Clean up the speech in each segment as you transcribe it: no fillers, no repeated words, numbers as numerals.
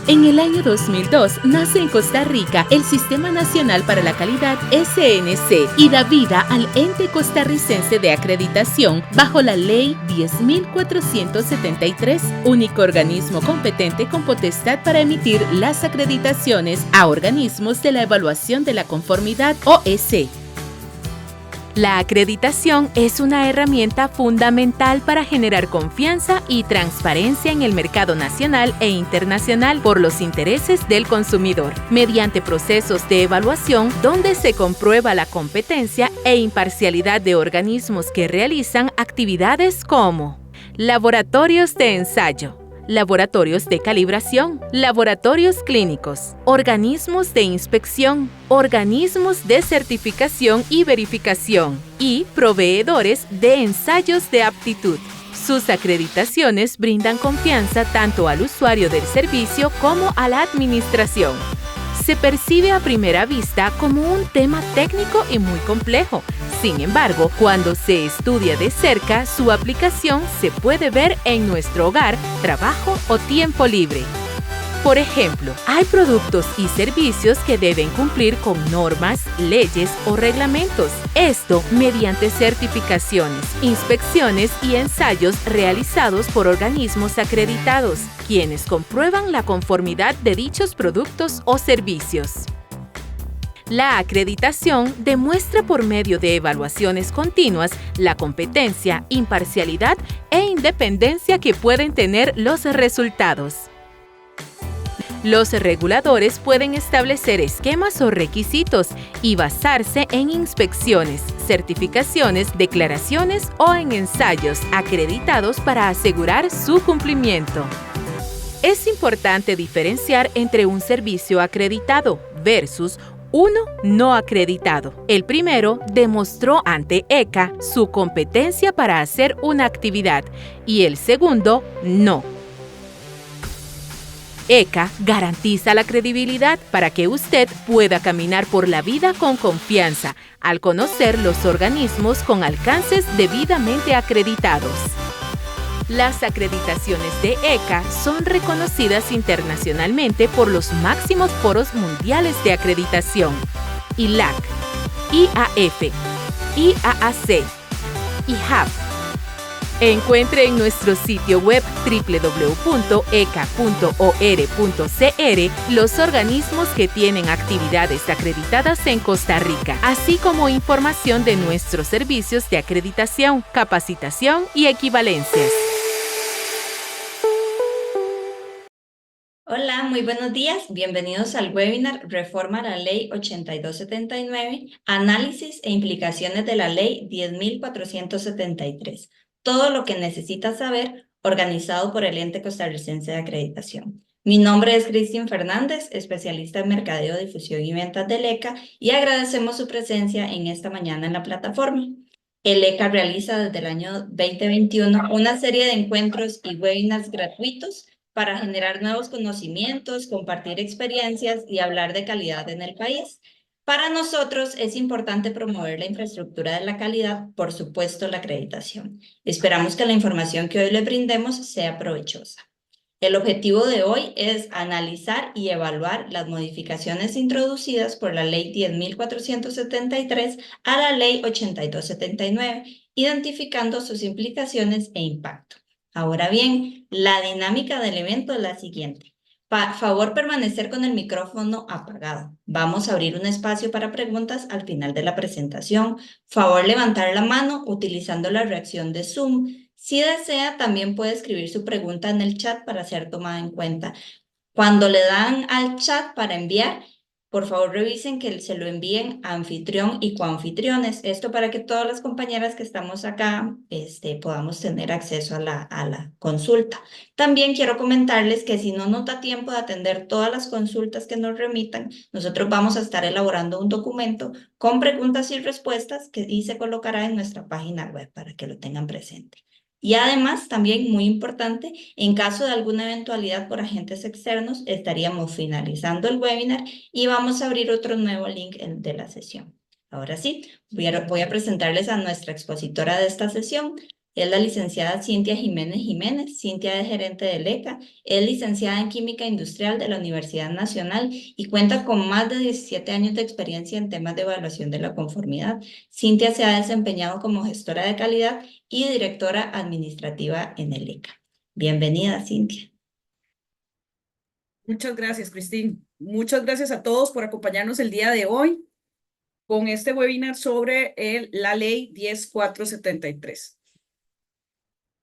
En el año 2002 nace en Costa Rica el Sistema Nacional para la Calidad SNC y da vida al ente costarricense de acreditación bajo la Ley 10.473, único organismo competente con potestad para emitir las acreditaciones a organismos de la evaluación de la conformidad OEC. La acreditación es una herramienta fundamental para generar confianza y transparencia en el mercado nacional e internacional por los intereses del consumidor, mediante procesos de evaluación donde se comprueba la competencia e imparcialidad de organismos que realizan actividades como laboratorios de ensayo, laboratorios de calibración, laboratorios clínicos, organismos de inspección, organismos de certificación y verificación y proveedores de ensayos de aptitud. Sus acreditaciones brindan confianza tanto al usuario del servicio como a la administración. Se percibe a primera vista como un tema técnico y muy complejo. Sin embargo, cuando se estudia de cerca, su aplicación se puede ver en nuestro hogar, trabajo o tiempo libre. Por ejemplo, hay productos y servicios que deben cumplir con normas, leyes o reglamentos. Esto mediante certificaciones, inspecciones y ensayos realizados por organismos acreditados, quienes comprueban la conformidad de dichos productos o servicios. La acreditación demuestra por medio de evaluaciones continuas la competencia, imparcialidad e independencia que pueden tener los resultados. Los reguladores pueden establecer esquemas o requisitos y basarse en inspecciones, certificaciones, declaraciones o en ensayos acreditados para asegurar su cumplimiento. Es importante diferenciar entre un servicio acreditado versus uno no acreditado. El primero demostró ante ECA su competencia para hacer una actividad y el segundo no. ECA garantiza la credibilidad para que usted pueda caminar por la vida con confianza al conocer los organismos con alcances debidamente acreditados. Las acreditaciones de ECA son reconocidas internacionalmente por los máximos foros mundiales de acreditación: ILAC, IAF, IAAC, IHAF. Encuentre en nuestro sitio web www.eca.or.cr los organismos que tienen actividades acreditadas en Costa Rica, así como información de nuestros servicios de acreditación, capacitación y equivalencias. Hola, muy buenos días. Bienvenidos al webinar Reforma a la Ley 8279, Análisis e implicaciones de la Ley 10.473. Todo lo que necesitas saber, organizado por el Ente Costarricense de Acreditación. Mi nombre es Cristian Fernández, especialista en Mercadeo, Difusión y Ventas del ECA, y agradecemos su presencia en esta mañana en la plataforma. El ECA realiza desde el año 2021 una serie de encuentros y webinars gratuitos para generar nuevos conocimientos, compartir experiencias y hablar de calidad en el país. Para nosotros es importante promover la infraestructura de la calidad, por supuesto la acreditación. Esperamos que la información que hoy le brindemos sea provechosa. El objetivo de hoy es analizar y evaluar las modificaciones introducidas por la Ley 10.473 a la Ley 8279, identificando sus implicaciones e impacto. Ahora bien, la dinámica del evento es la siguiente. Favor permanecer con el micrófono apagado. Vamos a abrir un espacio para preguntas al final de la presentación. Favor levantar la mano utilizando la reacción de Zoom. Si desea, también puede escribir su pregunta en el chat para ser tomada en cuenta. Cuando le dan al chat para enviar, por favor revisen que se lo envíen a anfitrión y coanfitriones. Esto para que todas las compañeras que estamos acá podamos tener acceso a la consulta. También quiero comentarles que si no nos da tiempo de atender todas las consultas que nos remitan, nosotros vamos a estar elaborando un documento con preguntas y respuestas y se colocará en nuestra página web para que lo tengan presente. Y además, también muy importante, en caso de alguna eventualidad por agentes externos, estaríamos finalizando el webinar y vamos a abrir otro nuevo link de la sesión. Ahora sí, voy a presentarles a nuestra expositora de esta sesión, Es la licenciada Cintia Jiménez Jiménez. Cintia es gerente del ECA, es licenciada en Química Industrial de la Universidad Nacional y cuenta con más de 17 años de experiencia en temas de evaluación de la conformidad. Cintia se ha desempeñado como gestora de calidad y directora administrativa en el ECA. Bienvenida, Cintia. Muchas gracias, Cristín. Muchas gracias a todos por acompañarnos el día de hoy con este webinar sobre la ley 10473.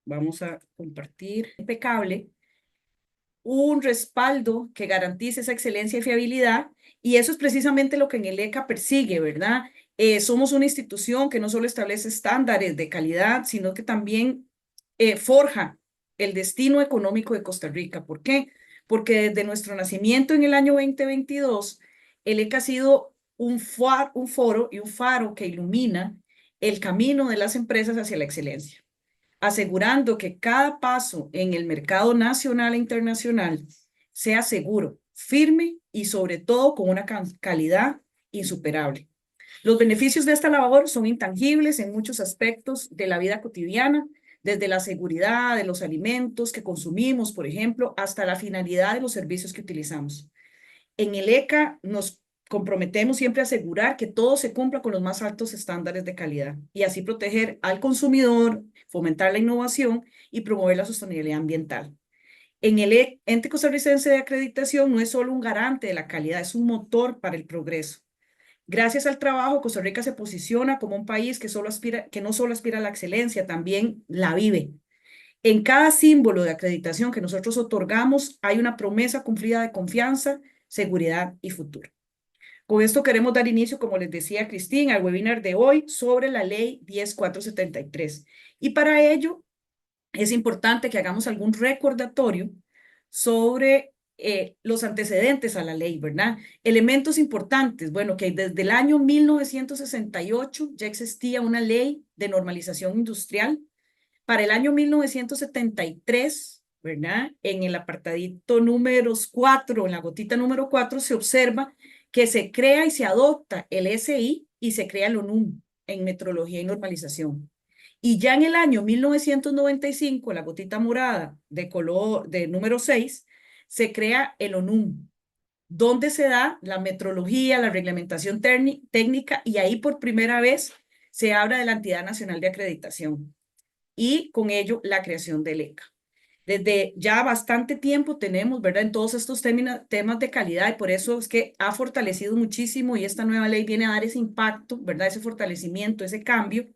Vamos a compartir impecable un respaldo que garantice esa excelencia y fiabilidad, y eso es precisamente lo que en el ECA persigue, ¿verdad? Somos una institución que no solo establece estándares de calidad, sino que también forja el destino económico de Costa Rica. ¿Por qué? Porque desde nuestro nacimiento en el año 2022, el ECA ha sido un foro y un faro que ilumina el camino de las empresas hacia la excelencia, asegurando que cada paso en el mercado nacional e internacional sea seguro, firme y sobre todo con una calidad insuperable. Los beneficios de esta labor son intangibles en muchos aspectos de la vida cotidiana, desde la seguridad de los alimentos que consumimos, por ejemplo, hasta la finalidad de los servicios que utilizamos. En el ECA nos comprometemos siempre a asegurar que todo se cumpla con los más altos estándares de calidad y así proteger al consumidor, fomentar la innovación y promover la sostenibilidad ambiental. En el ente costarricense de acreditación no es solo un garante de la calidad, es un motor para el progreso. Gracias al trabajo, Costa Rica se posiciona como un país que no solo aspira a la excelencia, también la vive. En cada símbolo de acreditación que nosotros otorgamos hay una promesa cumplida de confianza, seguridad y futuro. Con esto queremos dar inicio, como les decía Cristín, al webinar de hoy sobre la ley 10473. Y para ello es importante que hagamos algún recordatorio sobre los antecedentes a la ley, ¿verdad? Elementos importantes, bueno, que desde el año 1968 ya existía una ley de normalización industrial. Para el año 1973, ¿verdad? En el apartadito número 4, en la gotita número 4, se observa que se crea y se adopta el SI y se crea el ONUM en metrología y normalización. Y ya en el año 1995, la gotita morada de color de número 6, se crea el ONUM, donde se da la metrología, la reglamentación técnica, y ahí por primera vez se habla de la entidad nacional de acreditación y con ello la creación del ECA. Desde ya bastante tiempo tenemos, ¿verdad?, en todos estos temas de calidad, y por eso es que ha fortalecido muchísimo, y esta nueva ley viene a dar ese impacto, ¿verdad?, ese fortalecimiento, ese cambio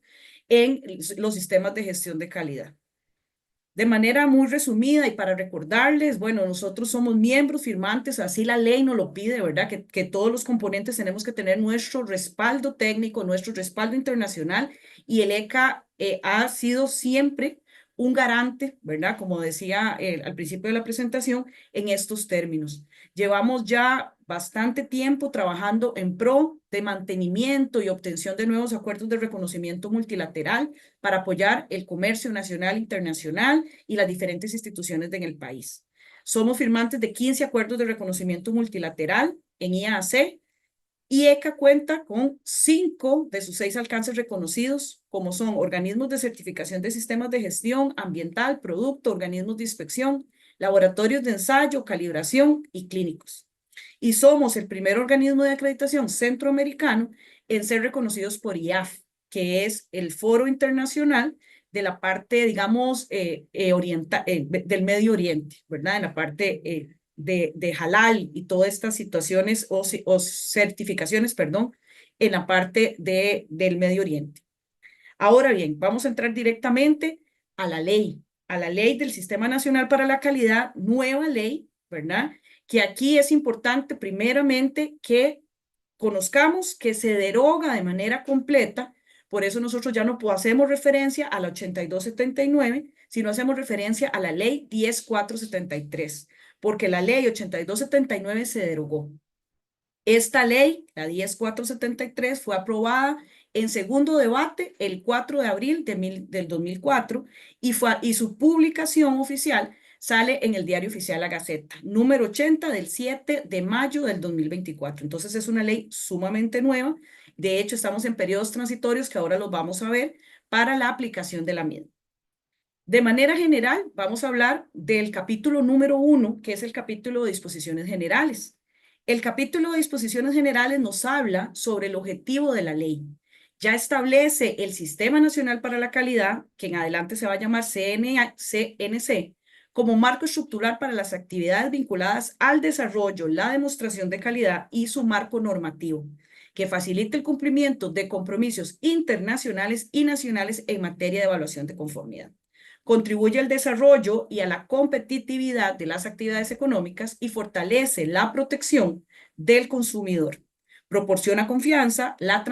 en los sistemas de gestión de calidad. De manera muy resumida y para recordarles, bueno, nosotros somos miembros firmantes, así la ley nos lo pide, ¿verdad? Que todos los componentes tenemos que tener nuestro respaldo técnico, nuestro respaldo internacional, y el ECA ha sido siempre un garante, ¿verdad? Como decía al principio de la presentación, en estos términos. Llevamos ya bastante tiempo trabajando en pro de mantenimiento y obtención de nuevos acuerdos de reconocimiento multilateral para apoyar el comercio nacional e internacional y las diferentes instituciones en el país. Somos firmantes de 15 acuerdos de reconocimiento multilateral en IAAC, y ECA cuenta con 5 de sus 6 alcances reconocidos, como son organismos de certificación de sistemas de gestión ambiental, producto, organismos de inspección, laboratorios de ensayo, calibración y clínicos. Y somos el primer organismo de acreditación centroamericano en ser reconocidos por IAF, que es el foro internacional de la parte, digamos, del Medio Oriente, ¿verdad? En la parte de halal y todas estas situaciones o certificaciones, perdón, en la parte del Medio Oriente. Ahora bien, vamos a entrar directamente a la ley del Sistema Nacional para la Calidad, nueva ley, ¿verdad? Que aquí es importante primeramente que conozcamos que se deroga de manera completa. Por eso nosotros ya no hacemos referencia a la 8279, sino hacemos referencia a la ley 10473, porque la ley 8279 se derogó. Esta ley, la 10473, fue aprobada en segundo debate el 4 de abril del 2004 y su publicación oficial sale en el Diario Oficial La Gaceta, número 80 del 7 de mayo del 2024. Entonces es una ley sumamente nueva. De hecho, estamos en periodos transitorios que ahora los vamos a ver para la aplicación de la misma. De manera general, vamos a hablar del capítulo número 1, que es el capítulo de disposiciones generales. El capítulo de disposiciones generales nos habla sobre el objetivo de la ley. Ya establece el Sistema Nacional para la Calidad, que en adelante se va a llamar CNC, como marco estructural para las actividades vinculadas al desarrollo, la demostración de calidad y su marco normativo, que facilite el cumplimiento de compromisos internacionales y nacionales en materia de evaluación de conformidad. Contribuye al desarrollo y a la competitividad de las actividades económicas y fortalece la protección del consumidor. Proporciona confianza, la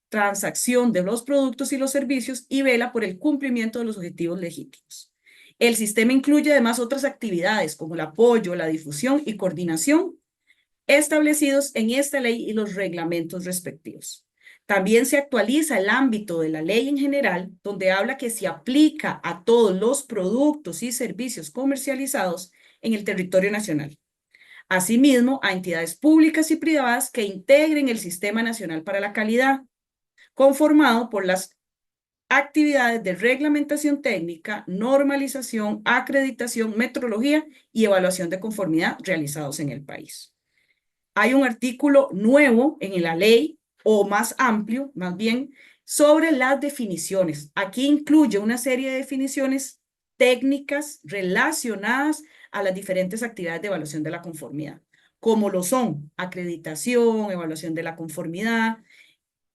transacción de los productos y los servicios y vela por el cumplimiento de los objetivos legítimos. El sistema incluye además otras actividades como el apoyo, la difusión y coordinación establecidos en esta ley y los reglamentos respectivos. También se actualiza el ámbito de la ley en general, donde habla que se aplica a todos los productos y servicios comercializados en el territorio nacional. Asimismo, a entidades públicas y privadas que integren el Sistema Nacional para la Calidad, conformado por las actividades de reglamentación técnica, normalización, acreditación, metrología y evaluación de conformidad realizados en el país. Hay un artículo nuevo en la ley, o más amplio, más bien, sobre las definiciones. Aquí incluye una serie de definiciones técnicas relacionadas a las diferentes actividades de evaluación de la conformidad, como lo son acreditación, evaluación de la conformidad,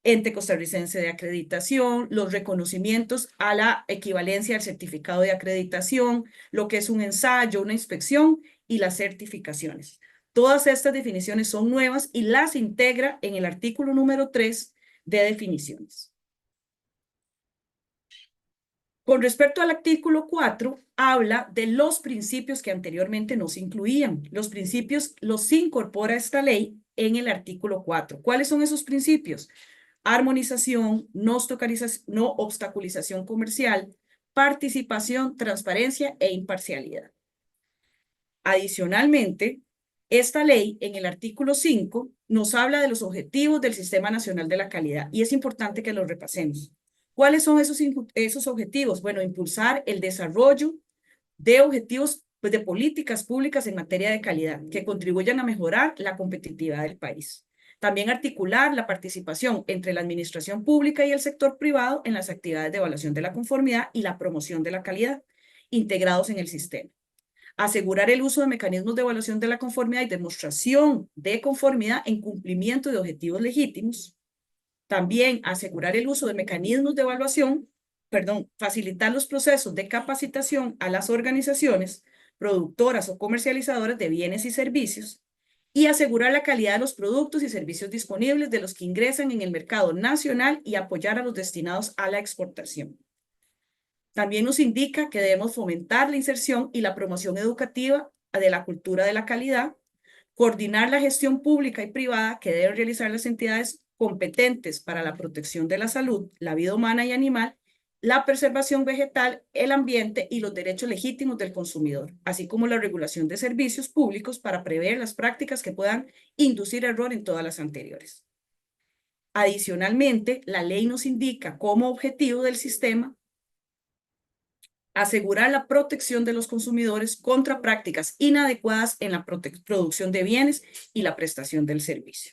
ente costarricense de acreditación, los reconocimientos a la equivalencia al certificado de acreditación, lo que es un ensayo, una inspección y las certificaciones. Todas estas definiciones son nuevas y las integra en el artículo número 3 de definiciones. Con respecto al artículo 4, habla de los principios que anteriormente no se incluían. Los principios los incorpora esta ley en el artículo 4. ¿Cuáles son esos principios? Armonización, no obstaculización comercial, participación, transparencia e imparcialidad. Adicionalmente, esta ley en el artículo 5 nos habla de los objetivos del Sistema Nacional de la Calidad y es importante que los repasemos. ¿Cuáles son esos objetivos? Bueno, impulsar el desarrollo de objetivos de políticas públicas en materia de calidad que contribuyan a mejorar la competitividad del país. También articular la participación entre la administración pública y el sector privado en las actividades de evaluación de la conformidad y la promoción de la calidad integrados en el sistema. Asegurar el uso de mecanismos de evaluación de la conformidad y demostración de conformidad en cumplimiento de objetivos legítimos. También asegurar el uso de mecanismos de evaluación, facilitar los procesos de capacitación a las organizaciones productoras o comercializadoras de bienes y servicios y asegurar la calidad de los productos y servicios disponibles de los que ingresan en el mercado nacional y apoyar a los destinados a la exportación. También nos indica que debemos fomentar la inserción y la promoción educativa de la cultura de la calidad, coordinar la gestión pública y privada que deben realizar las entidades competentes para la protección de la salud, la vida humana y animal, la preservación vegetal, el ambiente y los derechos legítimos del consumidor, así como la regulación de servicios públicos para prever las prácticas que puedan inducir error en todas las anteriores. Adicionalmente, la ley nos indica como objetivo del sistema asegurar la protección de los consumidores contra prácticas inadecuadas en la producción de bienes y la prestación del servicio.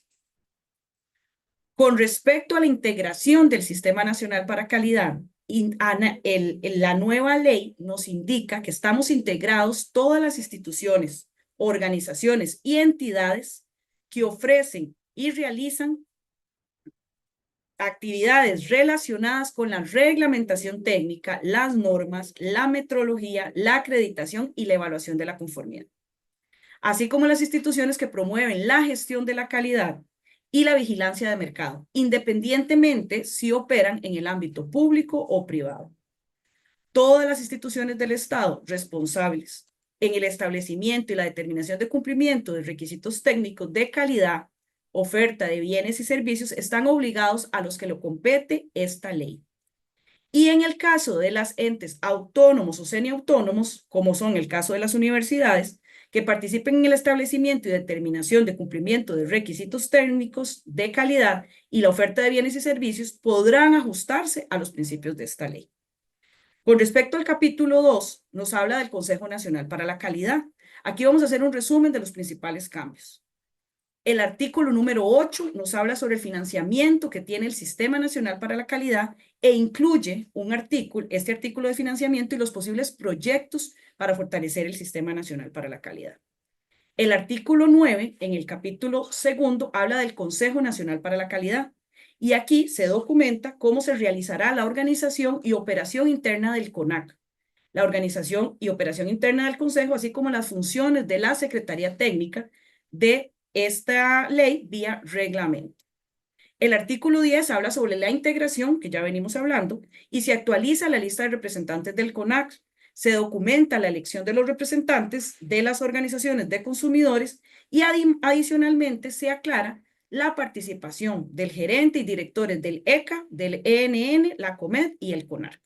Con respecto a la integración del Sistema Nacional para Calidad, la nueva ley nos indica que estamos integrados todas las instituciones, organizaciones y entidades que ofrecen y realizan actividades relacionadas con la reglamentación técnica, las normas, la metrología, la acreditación y la evaluación de la conformidad, así como las instituciones que promueven la gestión de la calidad y la vigilancia de mercado, independientemente si operan en el ámbito público o privado. Todas las instituciones del Estado responsables en el establecimiento y la determinación de cumplimiento de requisitos técnicos de calidad, oferta de bienes y servicios están obligados a los que lo compete esta ley. Y en el caso de las entes autónomos o semiautónomos, como son el caso de las universidades, que participen en el establecimiento y determinación de cumplimiento de requisitos técnicos de calidad y la oferta de bienes y servicios, podrán ajustarse a los principios de esta ley. Con respecto al capítulo 2, nos habla del Consejo Nacional para la Calidad. Aquí vamos a hacer un resumen de los principales cambios. El artículo número 8 nos habla sobre el financiamiento que tiene el Sistema Nacional para la Calidad e incluye este artículo de financiamiento y los posibles proyectos para fortalecer el Sistema Nacional para la Calidad. El artículo 9, en el capítulo 2, habla del Consejo Nacional para la Calidad. Y aquí se documenta cómo se realizará la organización y operación interna del CONAC, la organización y operación interna del Consejo, así como las funciones de la Secretaría Técnica de esta ley vía reglamento. El artículo 10 habla sobre la integración, que ya venimos hablando, y se actualiza la lista de representantes del CONAC. Se documenta la elección de los representantes de las organizaciones de consumidores y adicionalmente se aclara la participación del gerente y directores del ECA, del ENN, la COMED y el CONAC.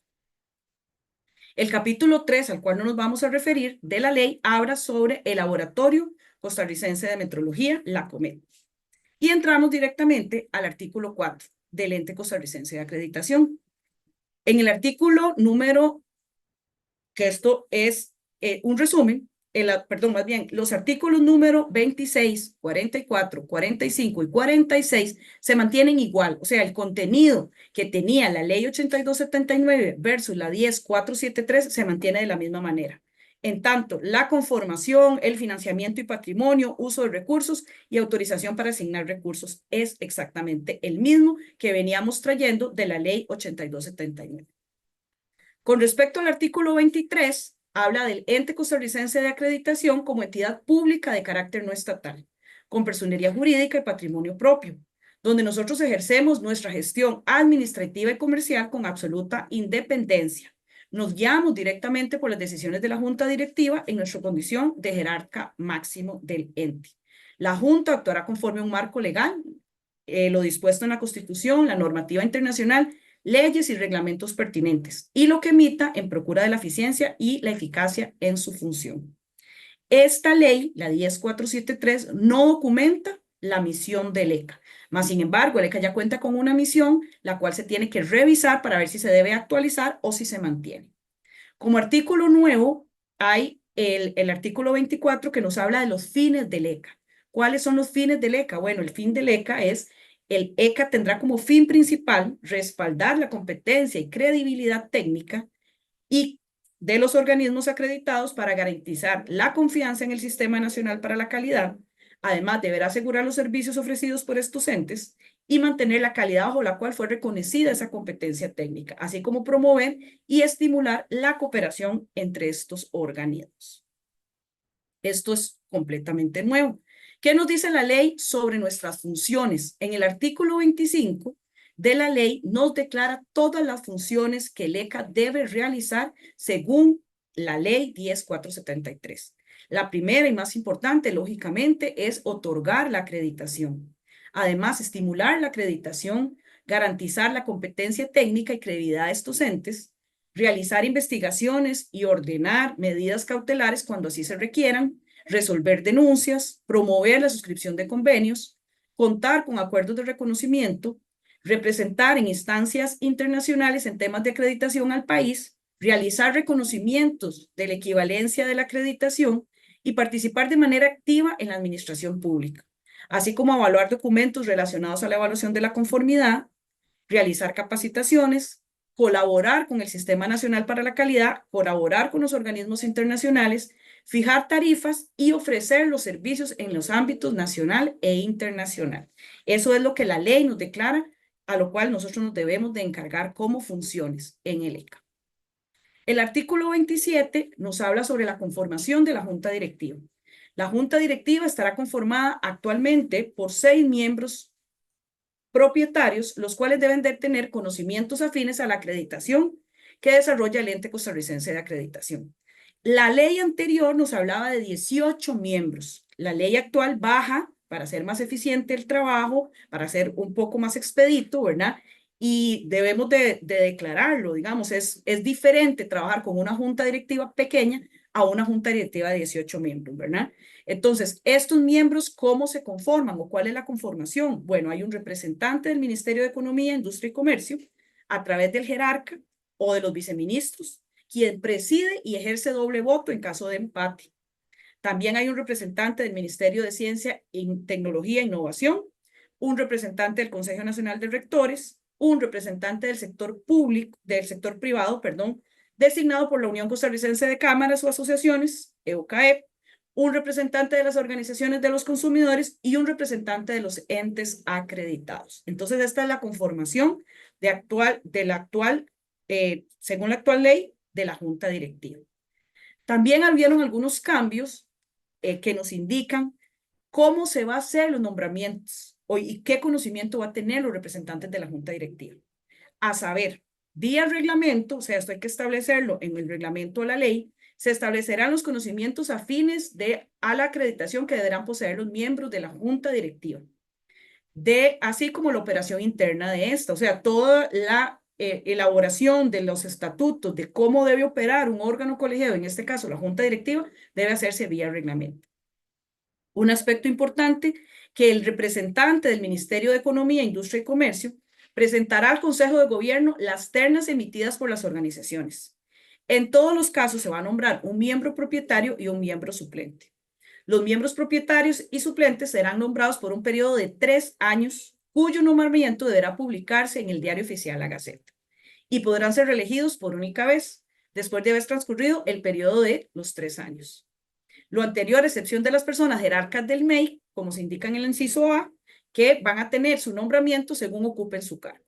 El capítulo 3, al cual no nos vamos a referir, de la ley, habla sobre el Laboratorio Costarricense de Metrología, la COMED. Y entramos directamente al artículo 4 del Ente Costarricense de Acreditación. En el artículo número, que esto es un resumen, más bien, los artículos número 26, 44, 45 y 46 se mantienen igual. O sea, el contenido que tenía la ley 8279 versus la 10473 se mantiene de la misma manera. En tanto, la conformación, el financiamiento y patrimonio, uso de recursos y autorización para asignar recursos es exactamente el mismo que veníamos trayendo de la ley 8279. Con respecto al artículo 23, habla del Ente Costarricense de Acreditación como entidad pública de carácter no estatal, con personería jurídica y patrimonio propio, donde nosotros ejercemos nuestra gestión administrativa y comercial con absoluta independencia. Nos guiamos directamente por las decisiones de la Junta Directiva en nuestra condición de jerarca máximo del ente. La Junta actuará conforme a un marco legal, lo dispuesto en la Constitución, la normativa internacional, leyes y reglamentos pertinentes, y lo que emita en procura de la eficiencia y la eficacia en su función. Esta ley, la 10473, no documenta la misión del ECA. Mas, sin embargo, el ECA ya cuenta con una misión, la cual se tiene que revisar para ver si se debe actualizar o si se mantiene. Como artículo nuevo, hay el artículo 24 que nos habla de los fines del ECA. ¿Cuáles son los fines del ECA? Bueno, el fin del ECA es: el ECA tendrá como fin principal respaldar la competencia y credibilidad técnica y de los organismos acreditados para garantizar la confianza en el Sistema Nacional para la Calidad. Además, deberá asegurar los servicios ofrecidos por estos entes y mantener la calidad bajo la cual fue reconocida esa competencia técnica, así como promover y estimular la cooperación entre estos organismos. Esto es completamente nuevo. ¿Qué nos dice la ley sobre nuestras funciones? En el artículo 25 de la ley nos declara todas las funciones que el ECA debe realizar según la ley 10473. La primera y más importante, lógicamente, es otorgar la acreditación. Además, estimular la acreditación, garantizar la competencia técnica y credibilidad de estos entes, realizar investigaciones y ordenar medidas cautelares cuando así se requieran, resolver denuncias, promover la suscripción de convenios, contar con acuerdos de reconocimiento, representar en instancias internacionales en temas de acreditación al país, realizar reconocimientos de la equivalencia de la acreditación y participar de manera activa en la administración pública, así como evaluar documentos relacionados a la evaluación de la conformidad, realizar capacitaciones, colaborar con el Sistema Nacional para la Calidad, colaborar con los organismos internacionales, fijar tarifas y ofrecer los servicios en los ámbitos nacional e internacional. Eso es lo que la ley nos declara, a lo cual nosotros nos debemos de encargar como funciones en el ECA. El artículo 27 nos habla sobre la conformación de la Junta Directiva. La Junta Directiva estará conformada actualmente por 6 miembros propietarios, los cuales deben de tener conocimientos afines a la acreditación que desarrolla el Ente Costarricense de Acreditación. La ley anterior nos hablaba de 18 miembros. La ley actual baja para hacer más eficiente el trabajo, para ser un poco más expedito, ¿verdad? Y debemos de declararlo, digamos, es diferente trabajar con una junta directiva pequeña a una junta directiva de 18 miembros, ¿verdad? Entonces, estos miembros, ¿cómo se conforman o cuál es la conformación? Bueno, hay un representante del Ministerio de Economía, Industria y Comercio a través del jerarca o de los viceministros quien preside y ejerce doble voto en caso de empate. También hay un representante del Ministerio de Ciencia, Tecnología e Innovación, un representante del Consejo Nacional de Rectores, un representante del sector público, del sector privado, perdón, designado por la Unión Costarricense de Cámaras o Asociaciones, EUCAEP, un representante de las organizaciones de los consumidores y un representante de los entes acreditados. Entonces, esta es la conformación según la actual ley, de la Junta Directiva. También hubieron algunos cambios que nos indican cómo se va a hacer los nombramientos y qué conocimiento va a tener los representantes de la Junta Directiva. A saber, vía reglamento, o sea, esto hay que establecerlo en el reglamento o la ley, se establecerán los conocimientos afines a la acreditación que deberán poseer los miembros de la Junta Directiva, así como la operación interna de esta, o sea, toda la elaboración de los estatutos de cómo debe operar un órgano colegiado, en este caso la Junta Directiva, debe hacerse vía reglamento. Un aspecto importante, que el representante del Ministerio de Economía, Industria y Comercio presentará al Consejo de Gobierno las ternas emitidas por las organizaciones. En todos los casos se va a nombrar un miembro propietario y un miembro suplente. Los miembros propietarios y suplentes serán nombrados por un periodo de 3 años, cuyo nombramiento deberá publicarse en el Diario Oficial La Gaceta, y podrán ser reelegidos por única vez, después de haber transcurrido el periodo de los 3 años. Lo anterior, a excepción de las personas jerarcas del MEI, como se indica en el inciso A, que van a tener su nombramiento según ocupen su cargo.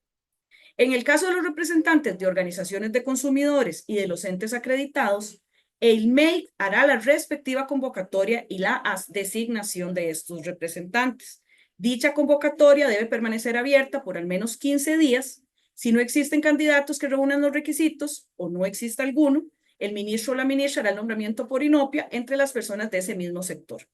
En el caso de los representantes de organizaciones de consumidores y de los entes acreditados, el MEI hará la respectiva convocatoria y la designación de estos representantes. Dicha convocatoria debe permanecer abierta por al menos 15 días. Si no existen candidatos que reúnan los requisitos o no existe alguno, el ministro o la ministra hará el nombramiento por inopia entre las personas de ese mismo sector.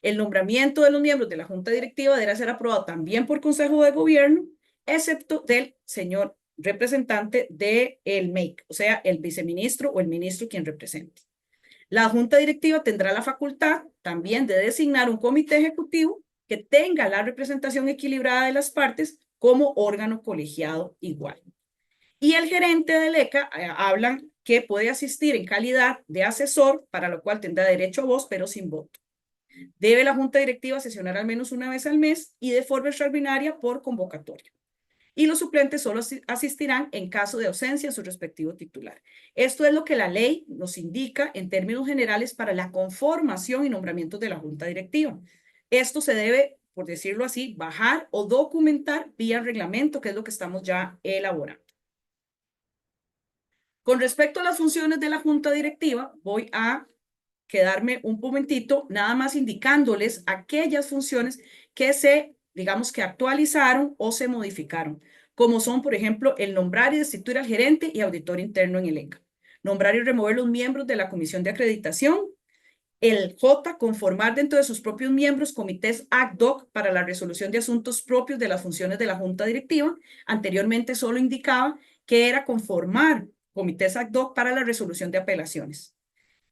El nombramiento de los miembros de la Junta Directiva deberá ser aprobado también por Consejo de Gobierno, excepto del señor representante del MEIC, o sea, el viceministro o el ministro quien represente. La Junta Directiva tendrá la facultad también de designar un comité ejecutivo que tenga la representación equilibrada de las partes como órgano colegiado igual. Y el gerente del ECA hablan que puede asistir en calidad de asesor, para lo cual tendrá derecho a voz, pero sin voto. Debe la Junta Directiva sesionar al menos una vez al mes y de forma extraordinaria por convocatoria. Y los suplentes solo asistirán en caso de ausencia en su respectivo titular. Esto es lo que la ley nos indica en términos generales para la conformación y nombramiento de la Junta Directiva. Esto se debe, por decirlo así, bajar o documentar vía reglamento, que es lo que estamos ya elaborando. Con respecto a las funciones de la Junta Directiva, voy a quedarme un momentito nada más indicándoles aquellas funciones que digamos que actualizaron o se modificaron, como son, por ejemplo, el nombrar y destituir al gerente y auditor interno en el ECA, nombrar y remover los miembros de la Comisión de Acreditación, el J, conformar dentro de sus propios miembros comités ad hoc para la resolución de asuntos propios de las funciones de la Junta Directiva. Anteriormente solo indicaba que era conformar comités ad hoc para la resolución de apelaciones.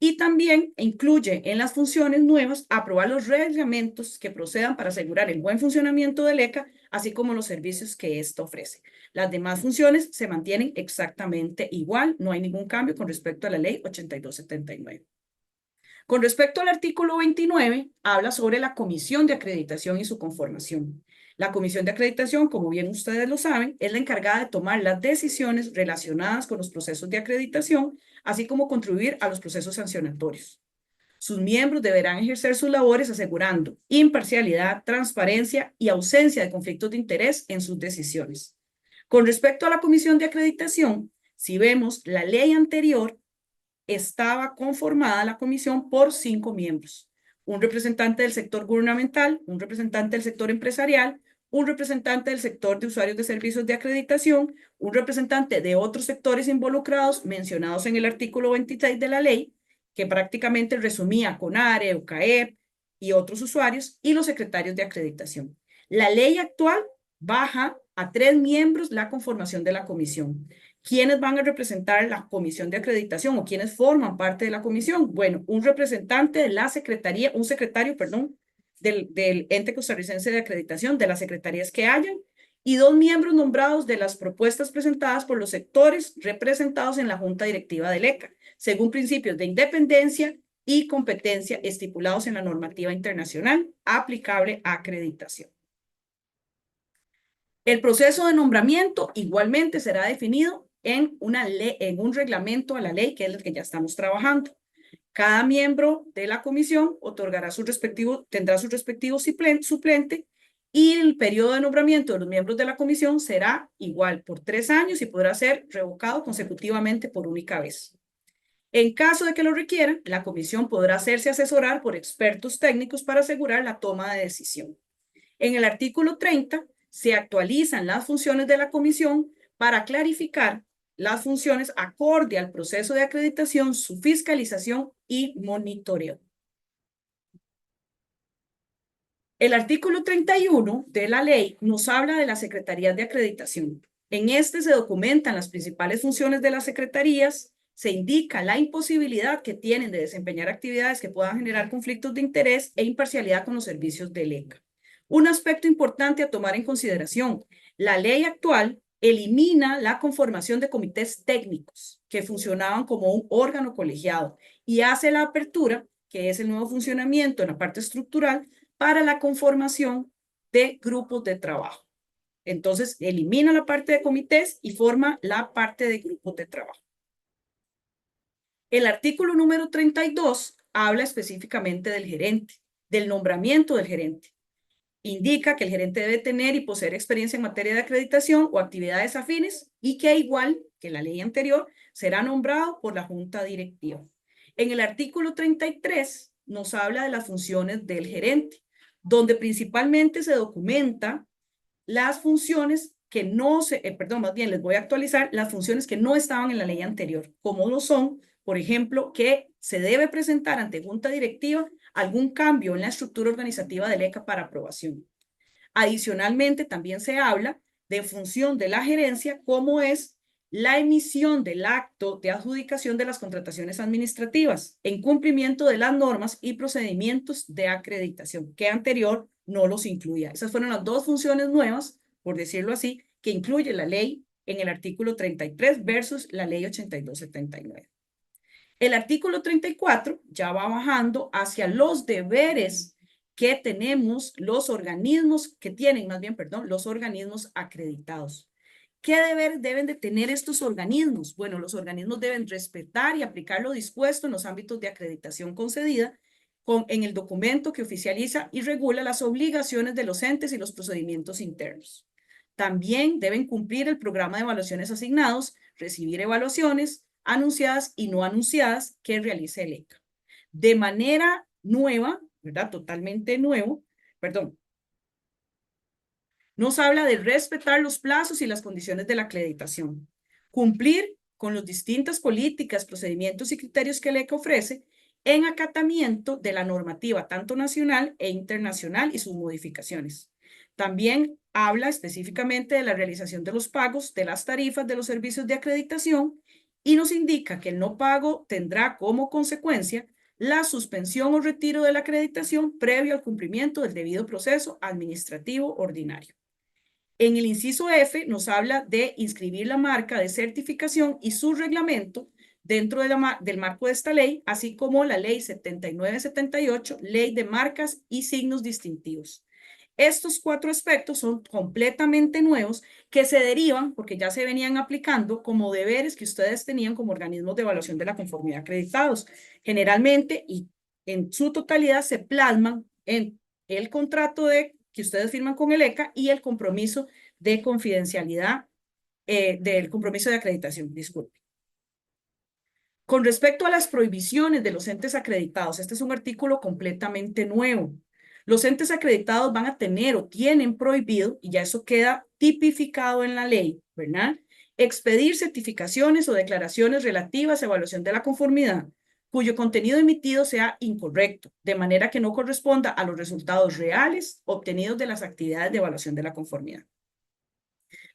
Y también incluye en las funciones nuevas aprobar los reglamentos que procedan para asegurar el buen funcionamiento del ECA, así como los servicios que ésta ofrece. Las demás funciones se mantienen exactamente igual, no hay ningún cambio con respecto a la ley 8279. Con respecto al artículo 29, habla sobre la Comisión de Acreditación y su conformación. La Comisión de Acreditación, como bien ustedes lo saben, es la encargada de tomar las decisiones relacionadas con los procesos de acreditación, así como contribuir a los procesos sancionatorios. Sus miembros deberán ejercer sus labores asegurando imparcialidad, transparencia y ausencia de conflictos de interés en sus decisiones. Con respecto a la Comisión de Acreditación, si vemos la ley anterior, estaba conformada la comisión por 5 miembros. Un representante del sector gubernamental, un representante del sector empresarial, un representante del sector de usuarios de servicios de acreditación, un representante de otros sectores involucrados mencionados en el artículo 26 de la ley, que prácticamente resumía CONARE, EUCAEP y otros usuarios, y los secretarios de acreditación. La ley actual baja a 3 miembros la conformación de la comisión. ¿Quiénes van a representar la comisión de acreditación o quiénes forman parte de la comisión? Bueno, un representante de la secretaría, un secretario, perdón, del ente costarricense de acreditación, de las secretarías que hayan, y 2 miembros nombrados de las propuestas presentadas por los sectores representados en la Junta Directiva del ECA, según principios de independencia y competencia estipulados en la normativa internacional aplicable a acreditación. El proceso de nombramiento igualmente será definido en un reglamento a la ley, que es el que ya estamos trabajando. Cada miembro de la comisión tendrá su respectivo suplente, y el periodo de nombramiento de los miembros de la comisión será igual por 3 años y podrá ser revocado consecutivamente por única vez. En caso de que lo requiera, la comisión podrá hacerse asesorar por expertos técnicos para asegurar la toma de decisión. En el artículo 30 se actualizan las funciones de la comisión para clarificar las funciones acorde al proceso de acreditación, su fiscalización y monitoreo. El artículo 31 de la ley nos habla de las secretarías de acreditación. En este se documentan las principales funciones de las secretarías, se indica la imposibilidad que tienen de desempeñar actividades que puedan generar conflictos de interés e imparcialidad con los servicios del ECA. Un aspecto importante a tomar en consideración: la ley actual elimina la conformación de comités técnicos que funcionaban como un órgano colegiado y hace la apertura, que es el nuevo funcionamiento en la parte estructural, para la conformación de grupos de trabajo. Entonces, elimina la parte de comités y forma la parte de grupos de trabajo. El artículo número 32 habla específicamente del gerente, del nombramiento del gerente. Indica que el gerente debe tener y poseer experiencia en materia de acreditación o actividades afines y que, igual que la ley anterior, será nombrado por la junta directiva. En el artículo 33 nos habla de las funciones del gerente, donde principalmente se documenta las funciones que no se, más bien les voy a actualizar las funciones que no estaban en la ley anterior, como lo son, por ejemplo, que se debe presentar ante junta directiva algún cambio en la estructura organizativa del ECA para aprobación. Adicionalmente, también se habla de función de la gerencia, como es la emisión del acto de adjudicación de las contrataciones administrativas en cumplimiento de las normas y procedimientos de acreditación, que anterior no los incluía. Esas fueron las 2 funciones nuevas, por decirlo así, que incluye la ley en el artículo 33 versus la ley 8279. El artículo 34 ya va bajando hacia los deberes que tenemos los organismos, los organismos acreditados. ¿Qué deber deben de tener estos organismos? Bueno, los organismos deben respetar y aplicar lo dispuesto en los ámbitos de acreditación concedida en el documento que oficializa y regula las obligaciones de los entes y los procedimientos internos. También deben cumplir el programa de evaluaciones asignados, recibir evaluaciones anunciadas y no anunciadas que realice el ECA. De manera nueva, ¿verdad? Totalmente nuevo, nos habla de respetar los plazos y las condiciones de la acreditación, cumplir con las distintas políticas, procedimientos y criterios que el ECA ofrece en acatamiento de la normativa tanto nacional e internacional y sus modificaciones. También habla específicamente de la realización de los pagos de las tarifas de los servicios de acreditación y nos indica que el no pago tendrá como consecuencia la suspensión o retiro de la acreditación previo al cumplimiento del debido proceso administrativo ordinario. En el inciso F nos habla de inscribir la marca de certificación y su reglamento dentro del marco de esta ley, así como la ley 7978, ley de marcas y signos distintivos. Estos 4 aspectos son completamente nuevos que se derivan, porque ya se venían aplicando como deberes que ustedes tenían como organismos de evaluación de la conformidad acreditados. Generalmente y en su totalidad se plasman en el contrato que ustedes firman con el ECA y el compromiso de confidencialidad, del compromiso de acreditación, disculpe. Con respecto a las prohibiciones de los entes acreditados, este es un artículo completamente nuevo. Los entes acreditados van a tener o tienen prohibido, y ya eso queda tipificado en la ley, ¿verdad? Expedir certificaciones o declaraciones relativas a evaluación de la conformidad, cuyo contenido emitido sea incorrecto, de manera que no corresponda a los resultados reales obtenidos de las actividades de evaluación de la conformidad.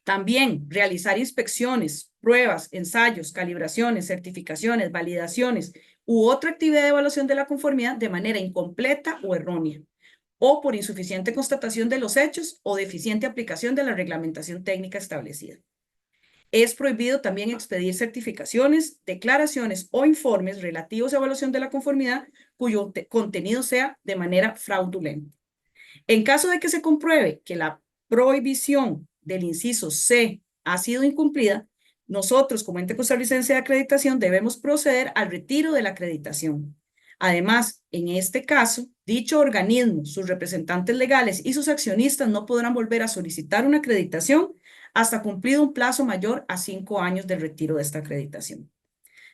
También realizar inspecciones, pruebas, ensayos, calibraciones, certificaciones, validaciones u otra actividad de evaluación de la conformidad de manera incompleta o errónea, o por insuficiente constatación de los hechos o deficiente aplicación de la reglamentación técnica establecida. Es prohibido también expedir certificaciones, declaraciones o informes relativos a evaluación de la conformidad cuyo contenido sea de manera fraudulenta. En caso de que se compruebe que la prohibición del inciso C ha sido incumplida, nosotros como ente costarricense de acreditación debemos proceder al retiro de la acreditación. Además, en este caso, dicho organismo, sus representantes legales y sus accionistas no podrán volver a solicitar una acreditación hasta cumplido un plazo mayor a 5 años del retiro de esta acreditación.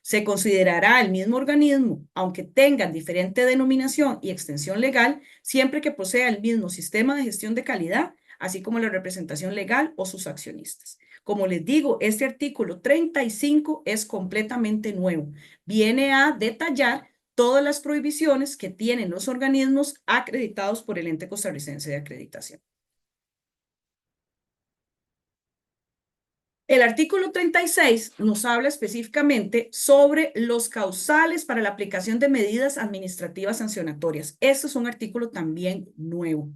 Se considerará el mismo organismo, aunque tengan diferente denominación y extensión legal, siempre que posea el mismo sistema de gestión de calidad, así como la representación legal o sus accionistas. Como les digo, este artículo 35 es completamente nuevo. Viene a detallar todas las prohibiciones que tienen los organismos acreditados por el ente costarricense de acreditación. El artículo 36 nos habla específicamente sobre los causales para la aplicación de medidas administrativas sancionatorias. Este es un artículo también nuevo.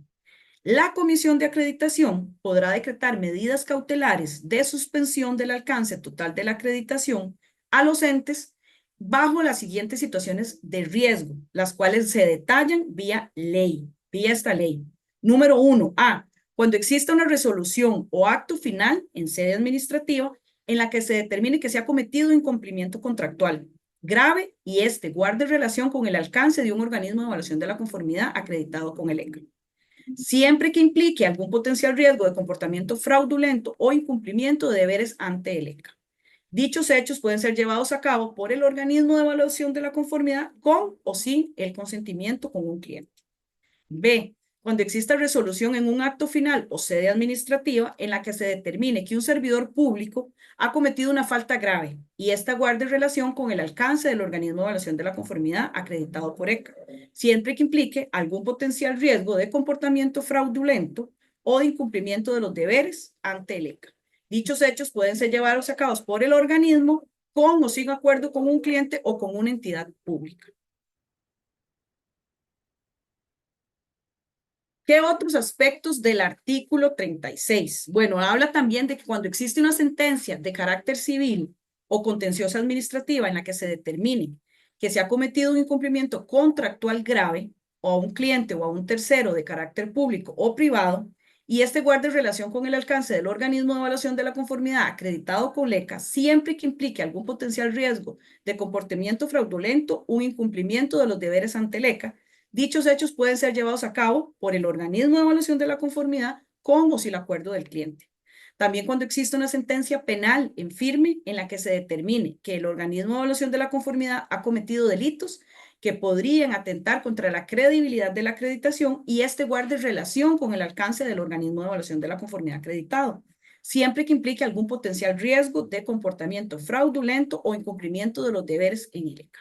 La Comisión de Acreditación podrá decretar medidas cautelares de suspensión del alcance total de la acreditación a los entes bajo las siguientes situaciones de riesgo, las cuales se detallan vía esta ley. Número 1, A, cuando exista una resolución o acto final en sede administrativa en la que se determine que se ha cometido incumplimiento contractual grave y guarde relación con el alcance de un organismo de evaluación de la conformidad acreditado con el ECA. Siempre que implique algún potencial riesgo de comportamiento fraudulento o incumplimiento de deberes ante el ECA. Dichos hechos pueden ser llevados a cabo por el organismo de evaluación de la conformidad con o sin el consentimiento con un cliente. B, cuando exista resolución en un acto final o sede administrativa en la que se determine que un servidor público ha cometido una falta grave y esta guarde relación con el alcance del organismo de evaluación de la conformidad acreditado por ECA, siempre que implique algún potencial riesgo de comportamiento fraudulento o de incumplimiento de los deberes ante el ECA. Dichos hechos pueden ser llevados a cabo por el organismo con o sin acuerdo con un cliente o con una entidad pública. ¿Qué otros aspectos del artículo 36? Bueno, habla también de que cuando existe una sentencia de carácter civil o contenciosa administrativa en la que se determine que se ha cometido un incumplimiento contractual grave o a un cliente o a un tercero de carácter público o privado y guarde relación con el alcance del organismo de evaluación de la conformidad acreditado con ECA, siempre que implique algún potencial riesgo de comportamiento fraudulento o incumplimiento de los deberes ante el ECA, dichos hechos pueden ser llevados a cabo por el organismo de evaluación de la conformidad con o sin acuerdo del cliente. También cuando existe una sentencia penal en firme en la que se determine que el organismo de evaluación de la conformidad ha cometido delitos que podrían atentar contra la credibilidad de la acreditación y guarde relación con el alcance del organismo de evaluación de la conformidad acreditado, siempre que implique algún potencial riesgo de comportamiento fraudulento o incumplimiento de los deberes en el ECA.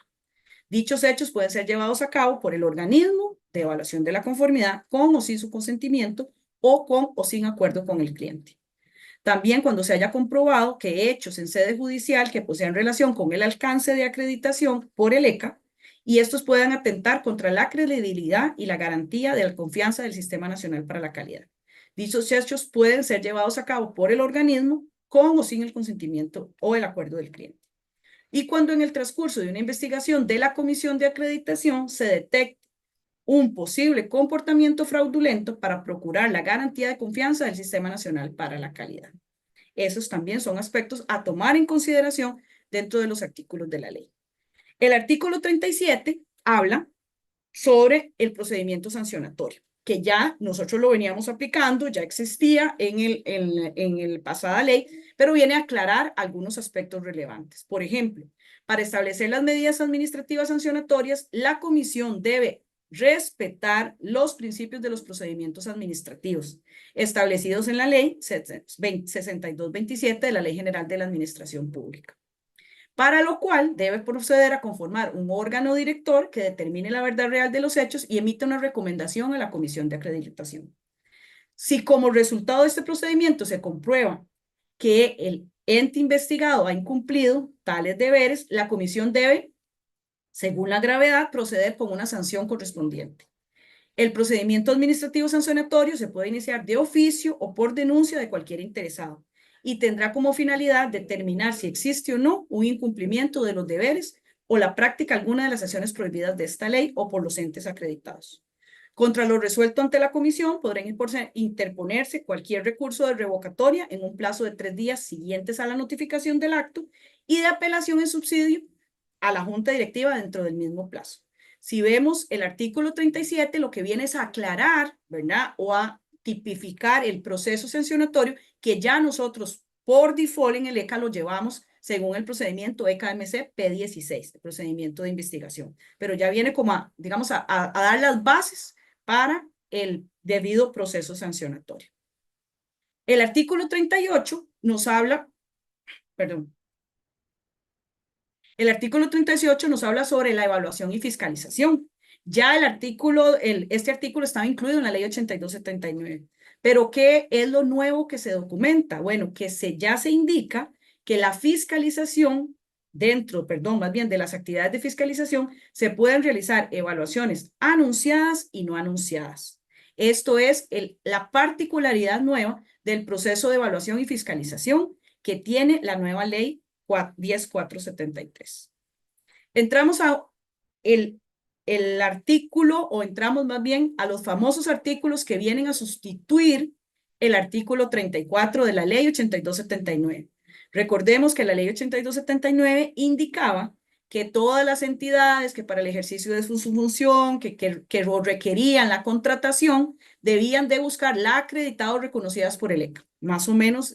Dichos hechos pueden ser llevados a cabo por el organismo de evaluación de la conformidad con o sin su consentimiento o con o sin acuerdo con el cliente. También cuando se haya comprobado que hechos en sede judicial que posean relación con el alcance de acreditación por el ECA y estos puedan atentar contra la credibilidad y la garantía de la confianza del Sistema Nacional para la Calidad. Dichos hechos pueden ser llevados a cabo por el organismo con o sin el consentimiento o el acuerdo del cliente. Y cuando en el transcurso de una investigación de la Comisión de Acreditación se detecte un posible comportamiento fraudulento para procurar la garantía de confianza del Sistema Nacional para la Calidad. Esos también son aspectos a tomar en consideración dentro de los artículos de la ley. El artículo 37 habla sobre el procedimiento sancionatorio, que ya nosotros lo veníamos aplicando, ya existía en el pasada ley, pero viene a aclarar algunos aspectos relevantes. Por ejemplo, para establecer las medidas administrativas sancionatorias, la comisión debe respetar los principios de los procedimientos administrativos establecidos en la ley 6227 de la Ley General de la Administración Pública, para lo cual debe proceder a conformar un órgano director que determine la verdad real de los hechos y emita una recomendación a la Comisión de Acreditación. Si como resultado de este procedimiento se comprueba que el ente investigado ha incumplido tales deberes, la comisión debe, según la gravedad, proceder con una sanción correspondiente. El procedimiento administrativo sancionatorio se puede iniciar de oficio o por denuncia de cualquier interesado y tendrá como finalidad determinar si existe o no un incumplimiento de los deberes o la práctica alguna de las acciones prohibidas de esta ley o por los entes acreditados. Contra lo resuelto ante la comisión podrán interponerse cualquier recurso de revocatoria en un plazo de 3 días siguientes a la notificación del acto y de apelación en subsidio a la junta directiva dentro del mismo plazo. Si vemos el artículo 37, lo que viene es a aclarar, ¿verdad? O a tipificar el proceso sancionatorio que ya nosotros por default en el ECA lo llevamos según el procedimiento ECA-MC P16, el procedimiento de investigación. Pero ya viene como a, digamos, a dar las bases para el debido proceso sancionatorio. El artículo 38 nos habla, perdón, el artículo 38 nos habla sobre la evaluación y fiscalización. Ya este artículo estaba incluido en la ley 8279. Pero ¿qué es lo nuevo que se documenta? Bueno, que ya se indica que la fiscalización más bien de las actividades de fiscalización, se pueden realizar evaluaciones anunciadas y no anunciadas. Esto es la particularidad nueva del proceso de evaluación y fiscalización que tiene la nueva ley 10473. Entramos a el artículo, o entramos más bien a los famosos artículos que vienen a sustituir el artículo 34 de la ley 8279. Recordemos que la ley 8279 indicaba que todas las entidades que para el ejercicio de su función, que requerían la contratación, debían de buscar la acreditadas o reconocidas por el ECA, más o menos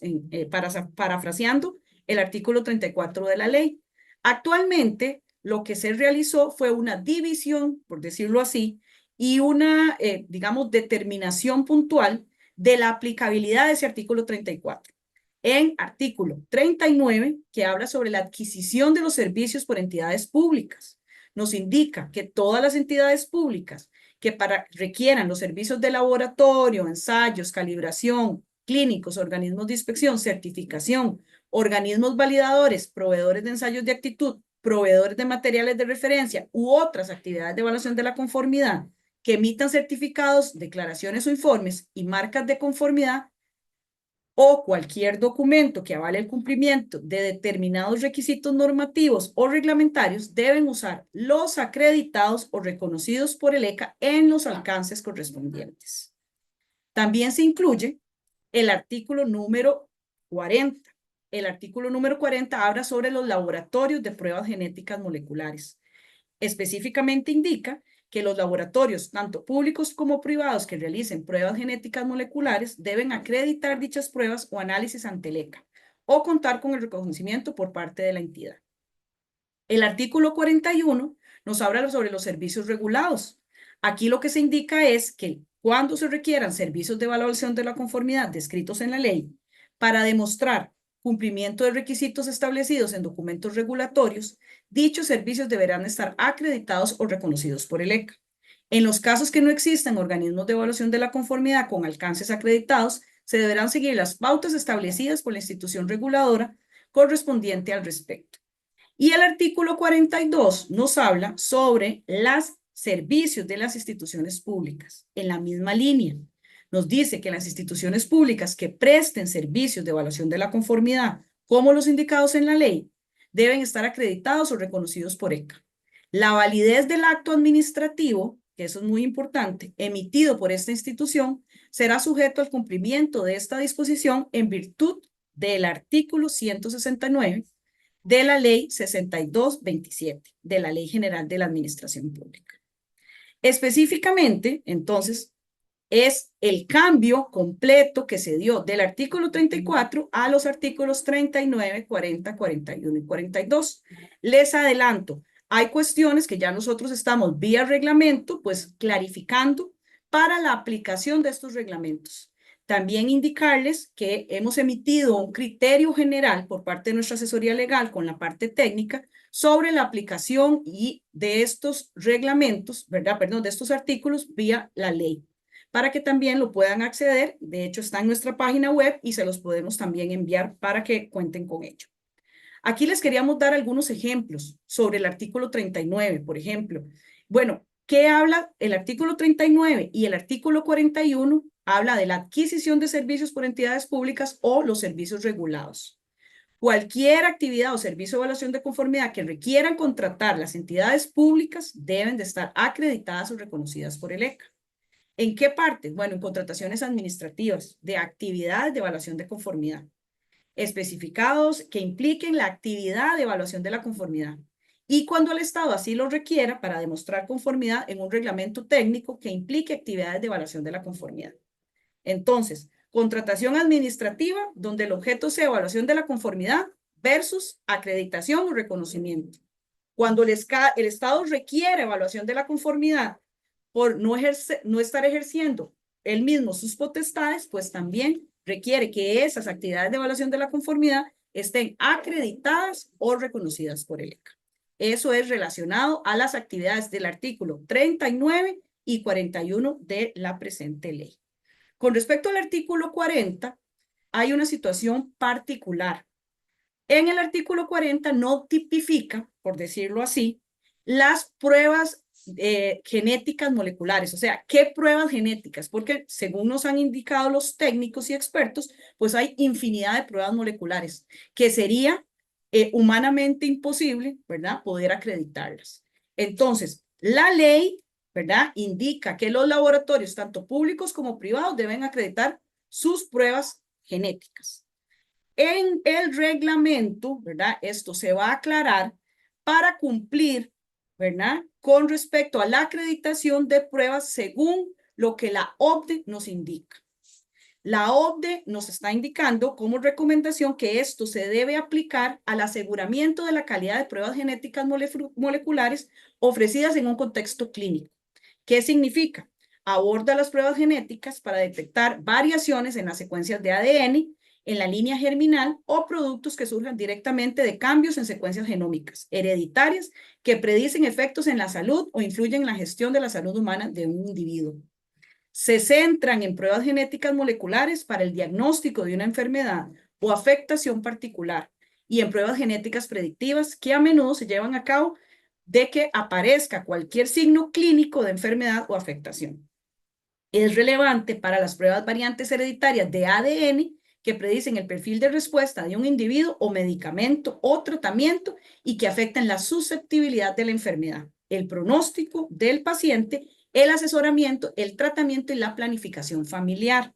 parafraseando el artículo 34 de la ley. Actualmente, lo que se realizó fue una división, por decirlo así, y una, digamos, determinación puntual de la aplicabilidad de ese artículo 34. En artículo 39, que habla sobre la adquisición de los servicios por entidades públicas, nos indica que todas las entidades públicas que requieran los servicios de laboratorio, ensayos, calibración, clínicos, organismos de inspección, certificación, organismos validadores, proveedores de ensayos de actitud, proveedores de materiales de referencia u otras actividades de evaluación de la conformidad que emitan certificados, declaraciones o informes y marcas de conformidad o cualquier documento que avale el cumplimiento de determinados requisitos normativos o reglamentarios deben usar los acreditados o reconocidos por el ECA en los alcances correspondientes. También se incluye el artículo número 40. El artículo número 40 habla sobre los laboratorios de pruebas genéticas moleculares. Específicamente indica que los laboratorios, tanto públicos como privados, que realicen pruebas genéticas moleculares deben acreditar dichas pruebas o análisis ante el ECA o contar con el reconocimiento por parte de la entidad. El artículo 41 nos habla sobre los servicios regulados. Aquí lo que se indica es que cuando se requieran servicios de evaluación de la conformidad descritos en la ley para demostrar cumplimiento de requisitos establecidos en documentos regulatorios, dichos servicios deberán estar acreditados o reconocidos por el ECA. En los casos que no existan organismos de evaluación de la conformidad con alcances acreditados, se deberán seguir las pautas establecidas por la institución reguladora correspondiente al respecto. Y el artículo 42 nos habla sobre los servicios de las instituciones públicas. En la misma línea, nos dice que las instituciones públicas que presten servicios de evaluación de la conformidad, como los indicados en la ley, deben estar acreditados o reconocidos por ECA. La validez del acto administrativo, que eso es muy importante, emitido por esta institución, será sujeto al cumplimiento de esta disposición en virtud del artículo 169 de la ley 6227, de la Ley General de la Administración Pública. Específicamente, entonces, es el cambio completo que se dio del artículo 34 a los artículos 39, 40, 41 y 42. Les adelanto, hay cuestiones que ya nosotros estamos vía reglamento, pues clarificando para la aplicación de estos reglamentos. También indicarles que hemos emitido un criterio general por parte de nuestra asesoría legal con la parte técnica sobre la aplicación y de estos reglamentos, de estos artículos vía la ley, para que también lo puedan acceder. De hecho, está en nuestra página web y se los podemos también enviar para que cuenten con ello. Aquí les queríamos dar algunos ejemplos sobre el artículo 39, por ejemplo. Bueno, ¿Qué habla el artículo 39 y el artículo 41? Habla de la adquisición de servicios por entidades públicas o los servicios regulados. Cualquier actividad o servicio de evaluación de conformidad que requieran contratar las entidades públicas deben de estar acreditadas o reconocidas por el ECA. ¿En qué parte? Bueno, en contrataciones administrativas de actividades de evaluación de conformidad, especificados que impliquen la actividad de evaluación de la conformidad. Y cuando el Estado así lo requiera para demostrar conformidad en un reglamento técnico que implique actividades de evaluación de la conformidad. Entonces, contratación administrativa, donde el objeto sea evaluación de la conformidad versus acreditación o reconocimiento. Cuando el Estado requiere evaluación de la conformidad por no estar ejerciendo él mismo sus potestades, pues también requiere que esas actividades de evaluación de la conformidad estén acreditadas o reconocidas por el ECA. Eso es relacionado a las actividades del artículo 39 y 41 de la presente ley. Con respecto al artículo 40, hay una situación particular. En el artículo 40 no tipifica, por decirlo así, las pruebas genéticas moleculares, o sea, ¿qué pruebas genéticas? Porque según nos han indicado los técnicos y expertos, pues hay infinidad de pruebas moleculares que sería humanamente imposible, ¿verdad?, poder acreditarlas. Entonces, la ley, ¿verdad?, indica que los laboratorios, tanto públicos como privados, deben acreditar sus pruebas genéticas. En el reglamento, ¿verdad?, esto se va a aclarar para cumplir, ¿verdad?, con respecto a la acreditación de pruebas según lo que la OCDE nos indica. La OCDE nos está indicando como recomendación que esto se debe aplicar al aseguramiento de la calidad de pruebas genéticas moleculares ofrecidas en un contexto clínico. ¿Qué significa? Aborda las pruebas genéticas para detectar variaciones en las secuencias de ADN, en la línea germinal o productos que surjan directamente de cambios en secuencias genómicas hereditarias que predicen efectos en la salud o influyen en la gestión de la salud humana de un individuo. Se centran en pruebas genéticas moleculares para el diagnóstico de una enfermedad o afectación particular y en pruebas genéticas predictivas que a menudo se llevan a cabo de que aparezca cualquier signo clínico de enfermedad o afectación. Es relevante para las pruebas variantes hereditarias de ADN que predicen el perfil de respuesta de un individuo o medicamento o tratamiento y que afectan la susceptibilidad de la enfermedad, el pronóstico del paciente, el asesoramiento, el tratamiento y la planificación familiar.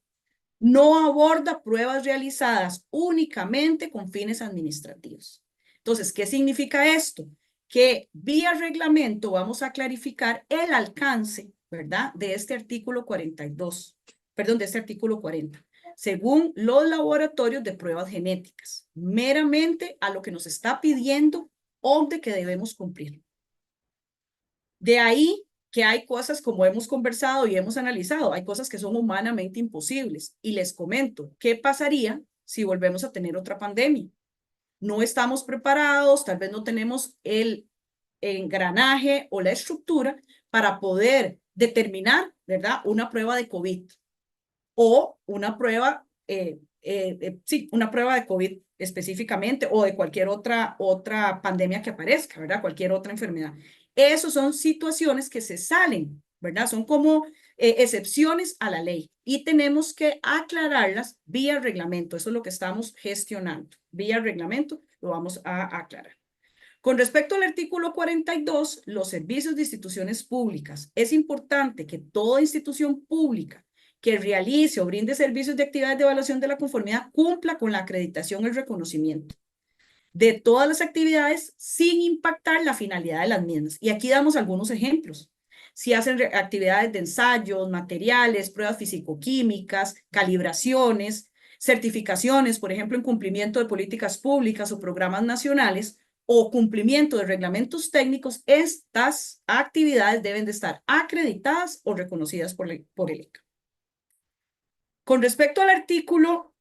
No aborda pruebas realizadas únicamente con fines administrativos. Entonces, ¿qué significa esto? Que vía reglamento vamos a clarificar el alcance, ¿verdad?, de este artículo 42, perdón, de este artículo 40, según los laboratorios de pruebas genéticas, meramente a lo que nos está pidiendo OCDE que debemos cumplir. De ahí que hay cosas, como hemos conversado y hemos analizado, hay cosas que son humanamente imposibles. Y les comento, ¿qué pasaría si volvemos a tener otra pandemia? No estamos preparados, tal vez no tenemos el engranaje o la estructura para poder determinar, ¿verdad?, una prueba de COVID o una prueba, sí, una prueba de COVID específicamente o de cualquier otra pandemia que aparezca, ¿verdad?, cualquier otra enfermedad. Esas son situaciones que se salen, ¿verdad? Son como excepciones a la ley y tenemos que aclararlas vía reglamento. Eso es lo que estamos gestionando. Vía reglamento lo vamos a aclarar. Con respecto al artículo 42, los servicios de instituciones públicas. Es importante que toda institución pública que realice o brinde servicios de actividades de evaluación de la conformidad cumpla con la acreditación y el reconocimiento de todas las actividades sin impactar la finalidad de las mismas. Y aquí damos algunos ejemplos. Si hacen actividades de ensayos, materiales, pruebas físico-químicas, calibraciones, certificaciones, por ejemplo, en cumplimiento de políticas públicas o programas nacionales, o cumplimiento de reglamentos técnicos, estas actividades deben de estar acreditadas o reconocidas por el ECA. Con respecto al artículo,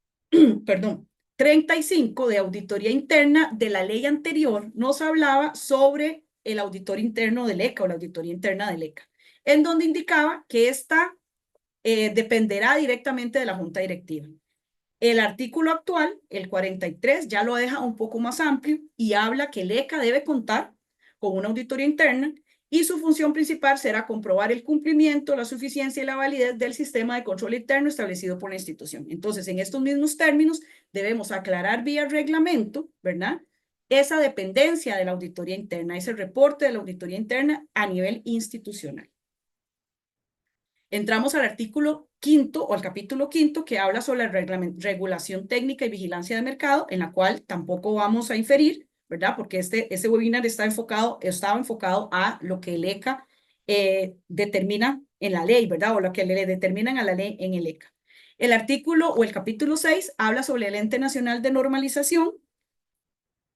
perdón, 35 de auditoría interna de la ley anterior, nos hablaba sobre el auditor interno del ECA o la auditoría interna del ECA, en donde indicaba que esta dependerá directamente de la junta directiva. El artículo actual, el 43, ya lo deja un poco más amplio y habla que el ECA debe contar con una auditoría interna y su función principal será comprobar el cumplimiento, la suficiencia y la validez del sistema de control interno establecido por la institución. Entonces, en estos mismos términos, debemos aclarar vía reglamento, ¿verdad?, esa dependencia de la auditoría interna, ese reporte de la auditoría interna a nivel institucional. Entramos al artículo 5º o al capítulo 5º que habla sobre la regulación técnica y vigilancia de mercado, en la cual tampoco vamos a inferir, ¿verdad? Porque este webinar estaba enfocado a lo que el ECA determina en la ley, ¿verdad? O lo que le determinan a la ley en el ECA. El artículo o el capítulo 6 habla sobre el Ente Nacional de Normalización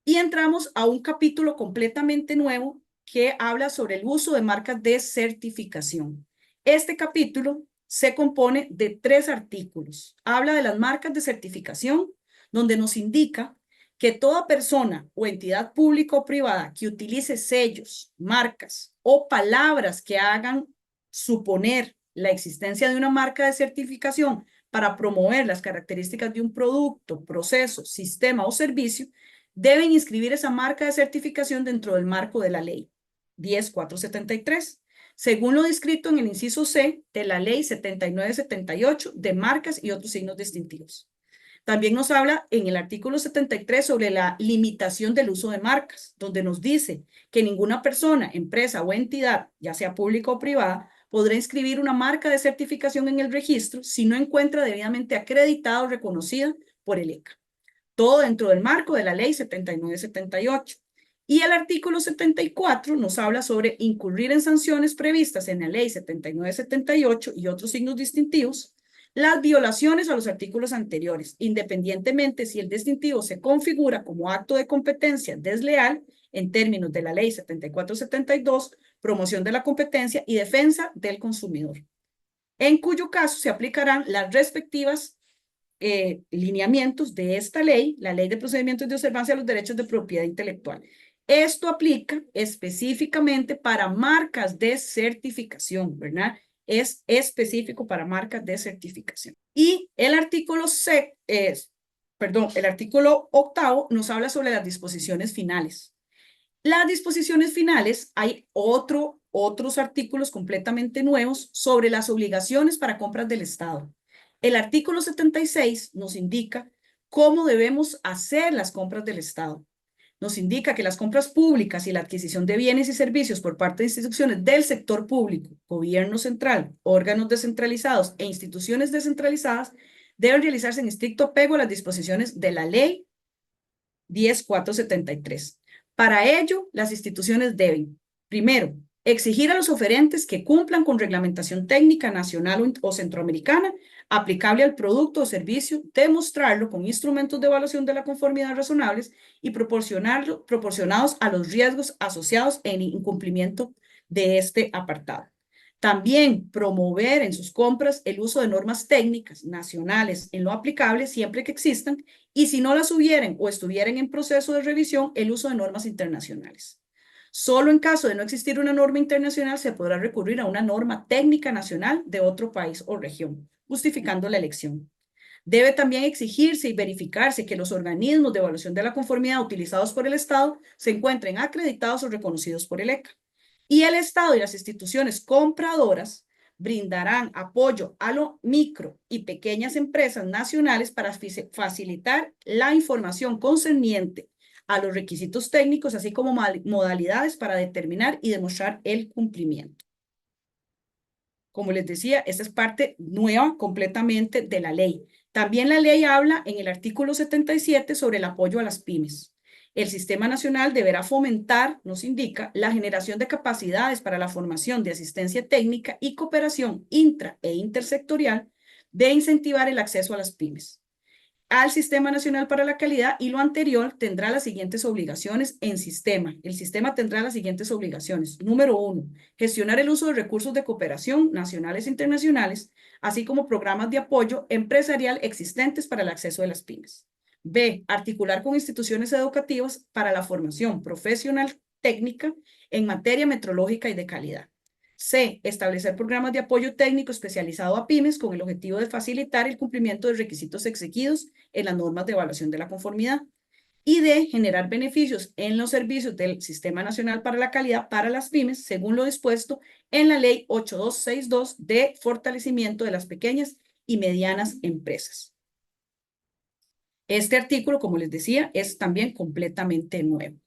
y entramos a un capítulo completamente nuevo que habla sobre el uso de marcas de certificación. Este capítulo se compone de 3 artículos. Habla de las marcas de certificación, donde nos indica que toda persona o entidad pública o privada que utilice sellos, marcas o palabras que hagan suponer la existencia de una marca de certificación para promover las características de un producto, proceso, sistema o servicio, deben inscribir esa marca de certificación dentro del marco de la ley 10.473, según lo descrito en el inciso C de la ley 7978 de marcas y otros signos distintivos. También nos habla en el artículo 73 sobre la limitación del uso de marcas, donde nos dice que ninguna persona, empresa o entidad, ya sea pública o privada, podrá inscribir una marca de certificación en el registro si no encuentra debidamente acreditada o reconocida por el ECA. Todo dentro del marco de la ley 7978. Y el artículo 74 nos habla sobre incurrir en sanciones previstas en la ley 7978 y otros signos distintivos, las violaciones a los artículos anteriores, independientemente si el distintivo se configura como acto de competencia desleal en términos de la ley 7472, promoción de la competencia y defensa del consumidor, en cuyo caso se aplicarán las respectivas lineamientos de esta ley, la Ley de Procedimientos de Observancia de los Derechos de Propiedad Intelectual. Esto aplica específicamente para marcas de certificación, ¿verdad? Es específico para marcas de certificación. Y el artículo el artículo 8º nos habla sobre las disposiciones finales. Las disposiciones finales, hay otros artículos completamente nuevos sobre las obligaciones para compras del Estado. El artículo 76 nos indica cómo debemos hacer las compras del Estado. Nos indica que las compras públicas y la adquisición de bienes y servicios por parte de instituciones del sector público, gobierno central, órganos descentralizados e instituciones descentralizadas deben realizarse en estricto apego a las disposiciones de la ley 10.473. Para ello, las instituciones deben, primero, exigir a los oferentes que cumplan con reglamentación técnica nacional o centroamericana aplicable al producto o servicio, demostrarlo con instrumentos de evaluación de la conformidad razonables y proporcionados a los riesgos asociados en incumplimiento de este apartado. También promover en sus compras el uso de normas técnicas nacionales en lo aplicable siempre que existan y si no las hubieran o estuvieran en proceso de revisión, el uso de normas internacionales. Solo en caso de no existir una norma internacional se podrá recurrir a una norma técnica nacional de otro país o región, justificando la elección. Debe también exigirse y verificarse que los organismos de evaluación de la conformidad utilizados por el Estado se encuentren acreditados o reconocidos por el ECA. Y el Estado y las instituciones compradoras brindarán apoyo a las micro y pequeñas empresas nacionales para facilitar la información concerniente a los requisitos técnicos, así como modalidades para determinar y demostrar el cumplimiento. Como les decía, esta es parte nueva completamente de la ley. También la ley habla en el artículo 77 sobre el apoyo a las pymes. El Sistema Nacional deberá fomentar, nos indica, la generación de capacidades para la formación de asistencia técnica y cooperación intra e intersectorial de incentivar el acceso a las pymes al Sistema Nacional para la Calidad, y lo anterior tendrá las siguientes obligaciones en sistema. El sistema tendrá las siguientes obligaciones. Número 1, gestionar el uso de recursos de cooperación nacionales e internacionales, así como programas de apoyo empresarial existentes para el acceso de las pymes. B, articular con instituciones educativas para la formación profesional técnica en materia metrológica y de calidad. C, establecer programas de apoyo técnico especializado a pymes con el objetivo de facilitar el cumplimiento de requisitos exigidos en las normas de evaluación de la conformidad. y D, generar beneficios en los servicios del Sistema Nacional para la Calidad para las pymes, según lo dispuesto en la Ley 8262 de fortalecimiento de las pequeñas y medianas empresas. Este artículo, como les decía, es también completamente nuevo.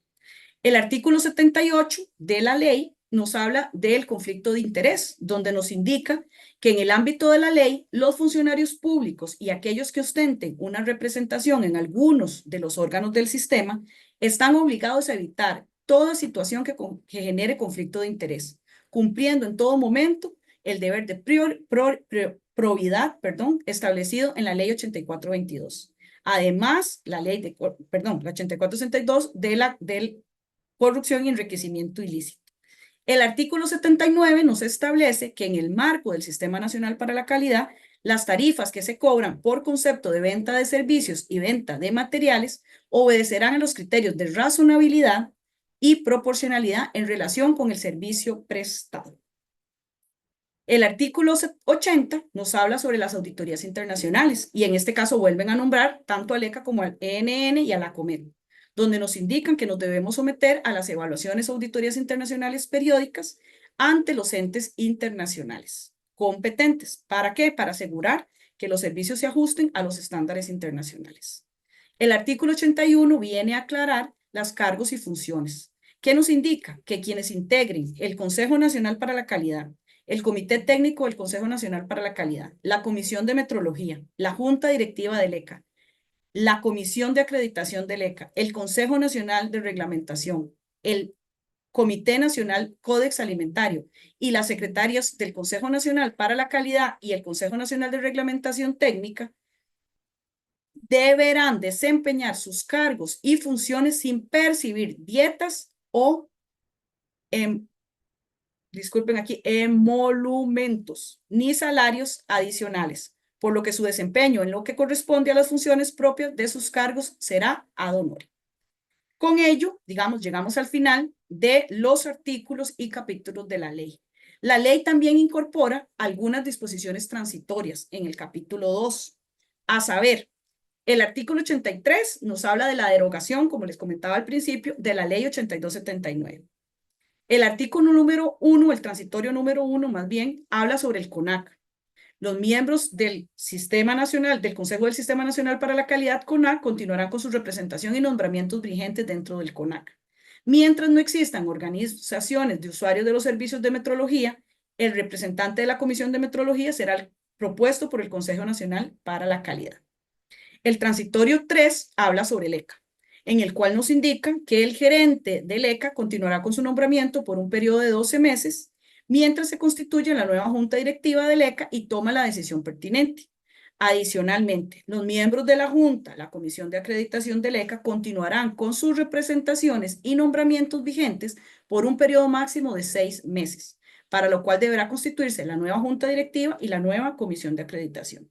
El artículo 78 de la ley nos habla del conflicto de interés, donde nos indica que en el ámbito de la ley, los funcionarios públicos y aquellos que ostenten una representación en algunos de los órganos del sistema están obligados a evitar toda situación que genere conflicto de interés, cumpliendo en todo momento el deber de probidad establecido en la ley 8422. Además, la ley de, la 8462 del corrupción y enriquecimiento ilícito. El artículo 79 nos establece que en el marco del Sistema Nacional para la Calidad, las tarifas que se cobran por concepto de venta de servicios y venta de materiales obedecerán a los criterios de razonabilidad y proporcionalidad en relación con el servicio prestado. El artículo 80 nos habla sobre las auditorías internacionales y en este caso vuelven a nombrar tanto al ECA como al ENN y a la COMED, donde nos indican que nos debemos someter a las evaluaciones o auditorías internacionales periódicas ante los entes internacionales competentes. ¿Para qué? Para asegurar que los servicios se ajusten a los estándares internacionales. El artículo 81 viene a aclarar los cargos y funciones, que nos indica que quienes integren el Consejo Nacional para la Calidad, el Comité Técnico del Consejo Nacional para la Calidad, la Comisión de Metrología, la Junta Directiva del ECA, la Comisión de Acreditación del ECA, el Consejo Nacional de Reglamentación, el Comité Nacional Códex Alimentario y las secretarias del Consejo Nacional para la Calidad y el Consejo Nacional de Reglamentación Técnica deberán desempeñar sus cargos y funciones sin percibir dietas o emolumentos ni salarios adicionales, por lo que su desempeño en lo que corresponde a las funciones propias de sus cargos será ad honorem. Con ello, llegamos al final de los artículos y capítulos de la ley. La ley también incorpora algunas disposiciones transitorias en el capítulo 2, a saber, el artículo 83 nos habla de la derogación, como les comentaba al principio, de la ley 8279. El artículo número 1, el transitorio número 1, más bien, habla sobre el CONAC. Los miembros del Sistema Nacional, del Consejo del Sistema Nacional para la Calidad, CONAC, continuarán con su representación y nombramientos vigentes dentro del CONAC. Mientras no existan organizaciones de usuarios de los servicios de metrología, el representante de la Comisión de Metrología será propuesto por el Consejo Nacional para la Calidad. El transitorio 3 habla sobre el ECA, en el cual nos indica que el gerente del ECA continuará con su nombramiento por un periodo de 12 meses, mientras se constituye la nueva junta directiva del ECA y toma la decisión pertinente. Adicionalmente, los miembros de la junta, la comisión de acreditación del ECA, continuarán con sus representaciones y nombramientos vigentes por un periodo máximo de 6 meses, para lo cual deberá constituirse la nueva junta directiva y la nueva comisión de acreditación.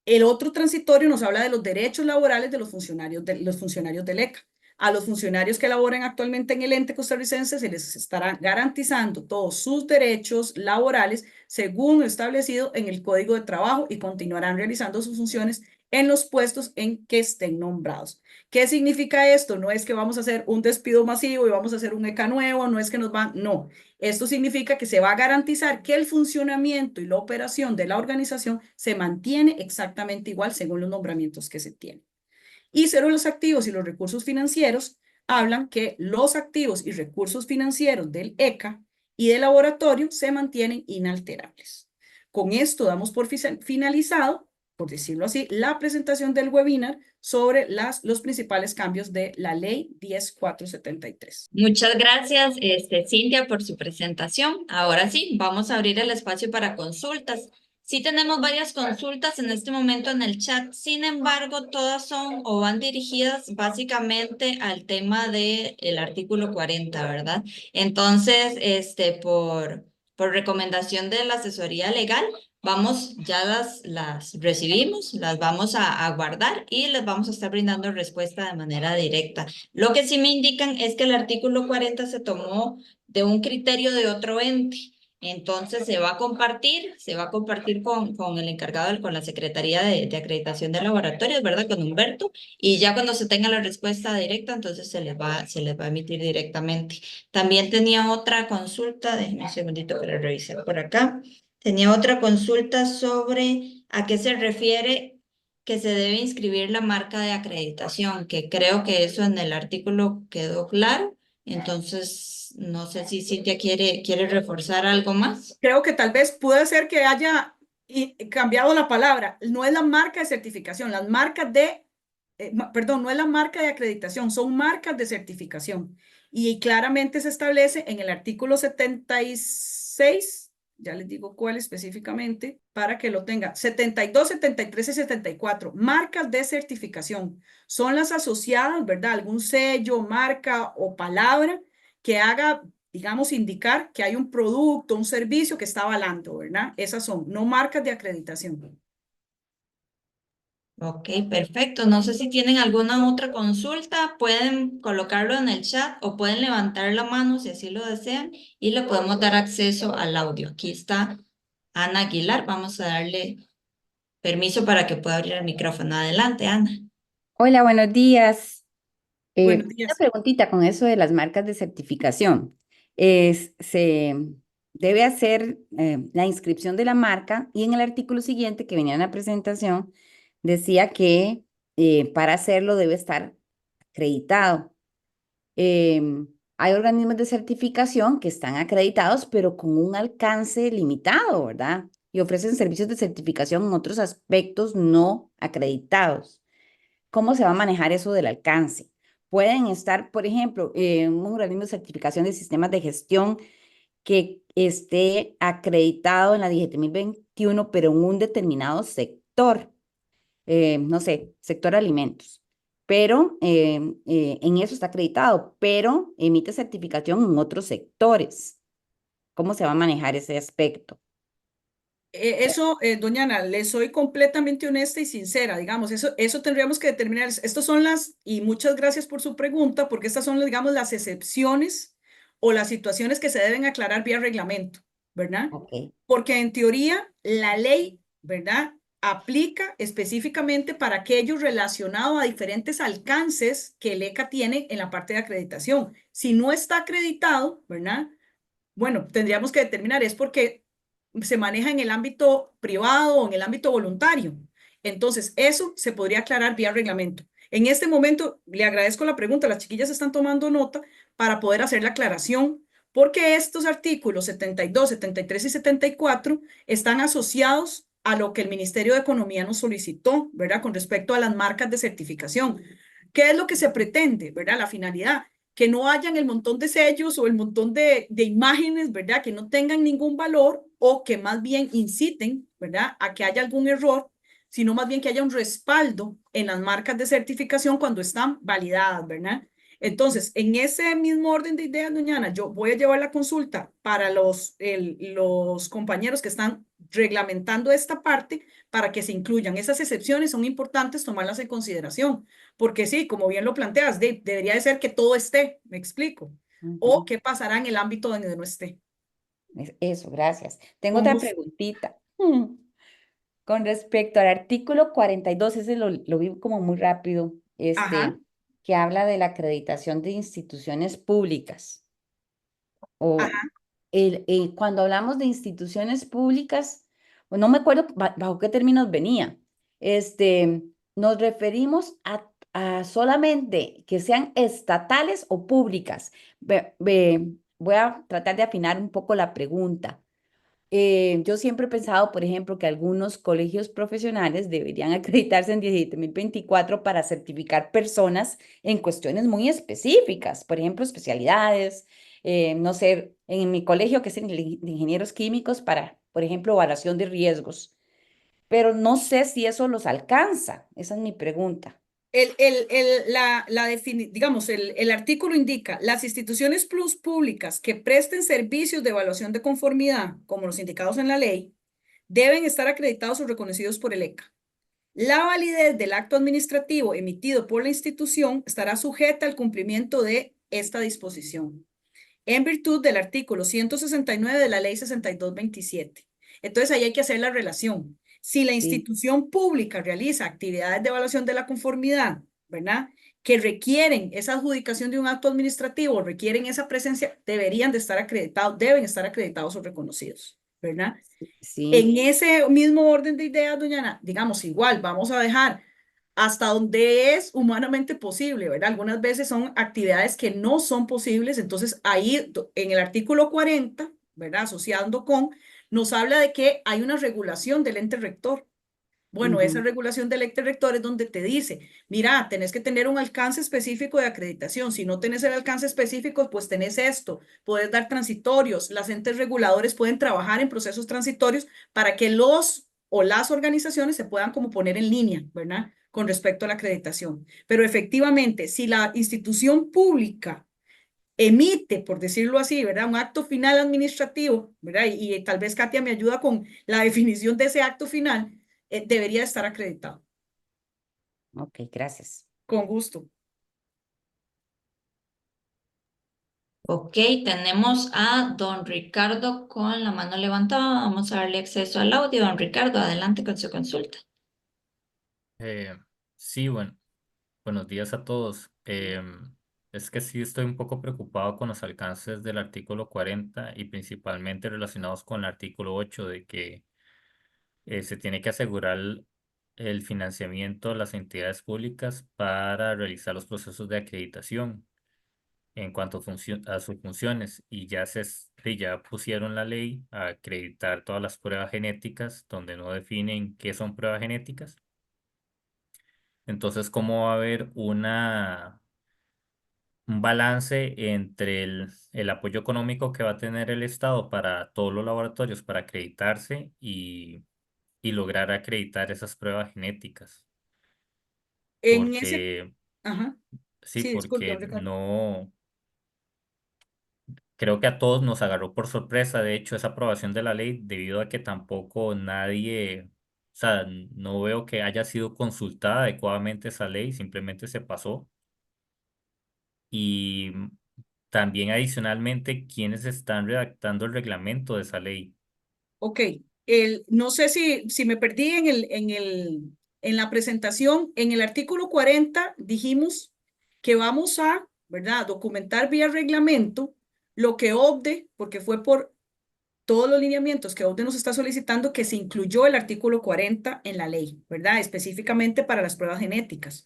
El otro transitorio nos habla de los derechos laborales de los funcionarios del ECA. A los funcionarios que laboran actualmente en el ente costarricense se les estará garantizando todos sus derechos laborales según lo establecido en el Código de Trabajo y continuarán realizando sus funciones en los puestos en que estén nombrados. ¿Qué significa esto? No es que vamos a hacer un despido masivo y vamos a hacer un ECA nuevo, no es que no. Esto significa que se va a garantizar que el funcionamiento y la operación de la organización se mantiene exactamente igual según los nombramientos que se tienen. Y sobre los activos y los recursos financieros, hablan que los activos y recursos financieros del ECA y del laboratorio se mantienen inalterables. Con esto damos por finalizado, por decirlo así, la presentación del webinar sobre los principales cambios de la ley 10473. Muchas gracias, Cintia, por su presentación. Ahora sí, vamos a abrir el espacio para consultas. Sí tenemos varias consultas en este momento en el chat, sin embargo, todas son o van dirigidas básicamente al tema del artículo 40, ¿verdad? Entonces, por recomendación de la asesoría legal, ya las recibimos, las vamos a guardar y les vamos a estar brindando respuesta de manera directa. Lo que sí me indican es que el artículo 40 se tomó de un criterio de otro ente. Entonces se va a compartir con el encargado, con la Secretaría de Acreditación de Laboratorios, ¿verdad? Con Humberto, y ya cuando se tenga la respuesta directa, entonces se les va a emitir directamente. También tenía otra consulta, déjenme un segundito para revisar por acá. Tenía otra consulta sobre a qué se refiere que se debe inscribir la marca de acreditación, que creo que eso en el artículo quedó claro. Entonces, no sé si Cintia quiere reforzar algo más. Creo que tal vez puede ser que haya cambiado la palabra. No es la marca de certificación, las marcas de, perdón, no es la marca de acreditación, son marcas de certificación. Y claramente se establece en el artículo 76, ya les digo cuál específicamente, para que lo tenga, 72, 73 y 74, marcas de certificación. Son las asociadas, ¿verdad? Algún sello, marca o palabra que haga, digamos, indicar que hay un producto, un servicio que está avalando, ¿verdad? Esas son, no marcas de acreditación. Ok, perfecto. No sé si tienen alguna otra consulta, pueden colocarlo en el chat o pueden levantar la mano si así lo desean y le podemos dar acceso al audio. Aquí está Ana Aguilar. Vamos a darle permiso para que pueda abrir el micrófono. Adelante, Ana. Hola, buenos días. Buenos Una días. preguntita con eso de las marcas de certificación. Se debe hacer la inscripción de la marca y en el artículo siguiente que venía en la presentación decía que para hacerlo debe estar acreditado. Hay organismos de certificación que están acreditados, pero con un alcance limitado, ¿verdad? Y ofrecen servicios de certificación en otros aspectos no acreditados. ¿Cómo se va a manejar eso del alcance? Pueden estar, por ejemplo, un organismo de certificación de sistemas de gestión que esté acreditado en la 17021, pero en un determinado sector, no sé, sector alimentos. Pero en eso está acreditado, pero emite certificación en otros sectores. ¿Cómo se va a manejar ese aspecto? Eso, doña Ana, le soy completamente honesta y sincera, digamos, eso tendríamos que determinar. Estas son y muchas gracias por su pregunta, porque estas son, digamos, las excepciones o las situaciones que se deben aclarar vía reglamento, ¿verdad? Ok. Porque en teoría la ley, ¿verdad? Aplica específicamente para aquello relacionado a diferentes alcances que el ECA tiene en la parte de acreditación. Si no está acreditado, ¿verdad? Bueno, tendríamos que determinar, es porque se maneja en el ámbito privado o en el ámbito voluntario. Entonces, eso se podría aclarar vía reglamento. En este momento, le agradezco la pregunta, las chiquillas están tomando nota para poder hacer la aclaración, porque estos artículos 72, 73 y 74 están asociados a lo que el Ministerio de Economía nos solicitó, ¿verdad? Con respecto a las marcas de certificación. ¿Qué es lo que se pretende, ¿verdad? La finalidad, que no hayan el montón de sellos o el montón de imágenes, ¿verdad? Que no tengan ningún valor o que más bien inciten, ¿verdad? A que haya algún error, sino más bien que haya un respaldo en las marcas de certificación cuando están validadas, ¿verdad? Entonces, en ese mismo orden de ideas, doña Ana, yo voy a llevar la consulta para los compañeros que están reglamentando esta parte para que se incluyan. Esas excepciones son importantes tomarlas en consideración, porque sí, como bien lo planteas, debería de ser que todo esté, me explico. O Ujú. qué pasará en el ámbito donde no esté. Eso, gracias. Tengo Con otra gusto. preguntita. Con respecto al artículo 42, ese lo vi como muy rápido, Ajá, que habla de la acreditación de instituciones públicas. O ajá. cuando hablamos de instituciones públicas, o no me acuerdo bajo qué términos venía. Nos referimos a solamente que sean estatales o públicas. Voy a tratar de afinar un poco la pregunta. Yo siempre he pensado, por ejemplo, que algunos colegios profesionales deberían acreditarse en 17024 para certificar personas en cuestiones muy específicas, por ejemplo, especialidades, no sé, en mi colegio que es de ingenieros químicos para, por ejemplo, evaluación de riesgos, pero no sé si eso los alcanza. Esa es mi pregunta. Digamos, el artículo indica las instituciones plus públicas que presten servicios de evaluación de conformidad, como los indicados en la ley, deben estar acreditados o reconocidos por el ECA. La validez del acto administrativo emitido por la institución estará sujeta al cumplimiento de esta disposición. en virtud del artículo 169 de la ley 6227. Entonces ahí hay que hacer la relación. Si la Sí. institución pública realiza actividades de evaluación de la conformidad, ¿verdad? Que requieren esa adjudicación de un acto administrativo, requieren esa presencia, deberían de estar acreditados, deben estar acreditados o reconocidos, ¿verdad? Sí. En ese mismo orden de ideas, doña Ana, digamos, igual vamos a dejar hasta donde es humanamente posible, ¿verdad? Algunas veces son actividades que no son posibles, entonces ahí en el artículo 40, ¿verdad? Asociando con, nos habla de que hay una regulación del ente rector. Bueno, esa regulación del ente rector es donde te dice, mira, tenés que tener un alcance específico de acreditación. Si no tenés el alcance específico, pues tenés esto. Puedes dar transitorios. Las entes reguladores pueden trabajar en procesos transitorios para que los o las organizaciones se puedan como poner en línea, ¿verdad? Con respecto a la acreditación. Pero efectivamente, si la institución pública emite, por decirlo así, ¿verdad? Un acto final administrativo, ¿verdad? Y tal vez Katia me ayuda con la definición de ese acto final, debería estar acreditado. Ok, gracias. Con gusto. Ok, tenemos a don Ricardo con la mano levantada. Vamos a darle acceso al audio. Don Ricardo, adelante con su consulta. Sí, bueno, buenos días a todos. Es que sí estoy un poco preocupado con los alcances del artículo 40 y principalmente relacionados con el artículo 8 de que se tiene que asegurar el financiamiento de las entidades públicas para realizar los procesos de acreditación en cuanto a sus funciones y sí, ya pusieron la ley a acreditar todas las pruebas genéticas donde no definen qué son pruebas genéticas. Entonces, ¿cómo va a haber un balance entre el apoyo económico que va a tener el Estado para todos los laboratorios para acreditarse y lograr acreditar esas pruebas genéticas? En ese, Porque, ajá, sí, sí, disculpe, don porque Ricardo. no, creo que a todos nos agarró por sorpresa, de hecho, esa aprobación de la ley, debido a que tampoco nadie, o sea, no veo que haya sido consultada adecuadamente esa ley, simplemente se pasó. Y también adicionalmente, ¿quiénes están redactando el reglamento de esa ley? Ok, no sé si me perdí en la presentación. En el artículo 40 dijimos que vamos a, ¿verdad?, documentar vía reglamento lo que OCDE, porque fue por todos los lineamientos que OCDE nos está solicitando que se incluyó el artículo 40 en la ley, ¿verdad? Específicamente para las pruebas genéticas.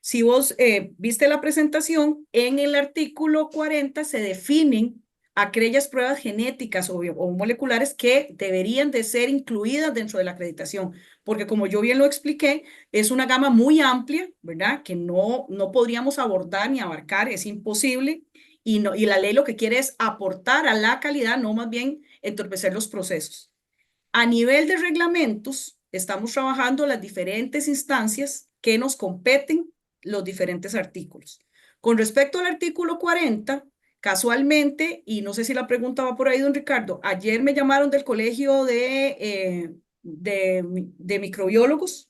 Si vos viste la presentación, en el artículo 40 se definen aquellas pruebas genéticas o moleculares que deberían de ser incluidas dentro de la acreditación, porque como yo bien lo expliqué, es una gama muy amplia, ¿verdad? Que no podríamos abordar ni abarcar, es imposible, y la ley lo que quiere es aportar a la calidad, no más bien entorpecer los procesos. A nivel de reglamentos, estamos trabajando las diferentes instancias que nos competen los diferentes artículos. Con respecto al artículo 40, casualmente, y no sé si la pregunta va por ahí, don Ricardo, ayer me llamaron del colegio de microbiólogos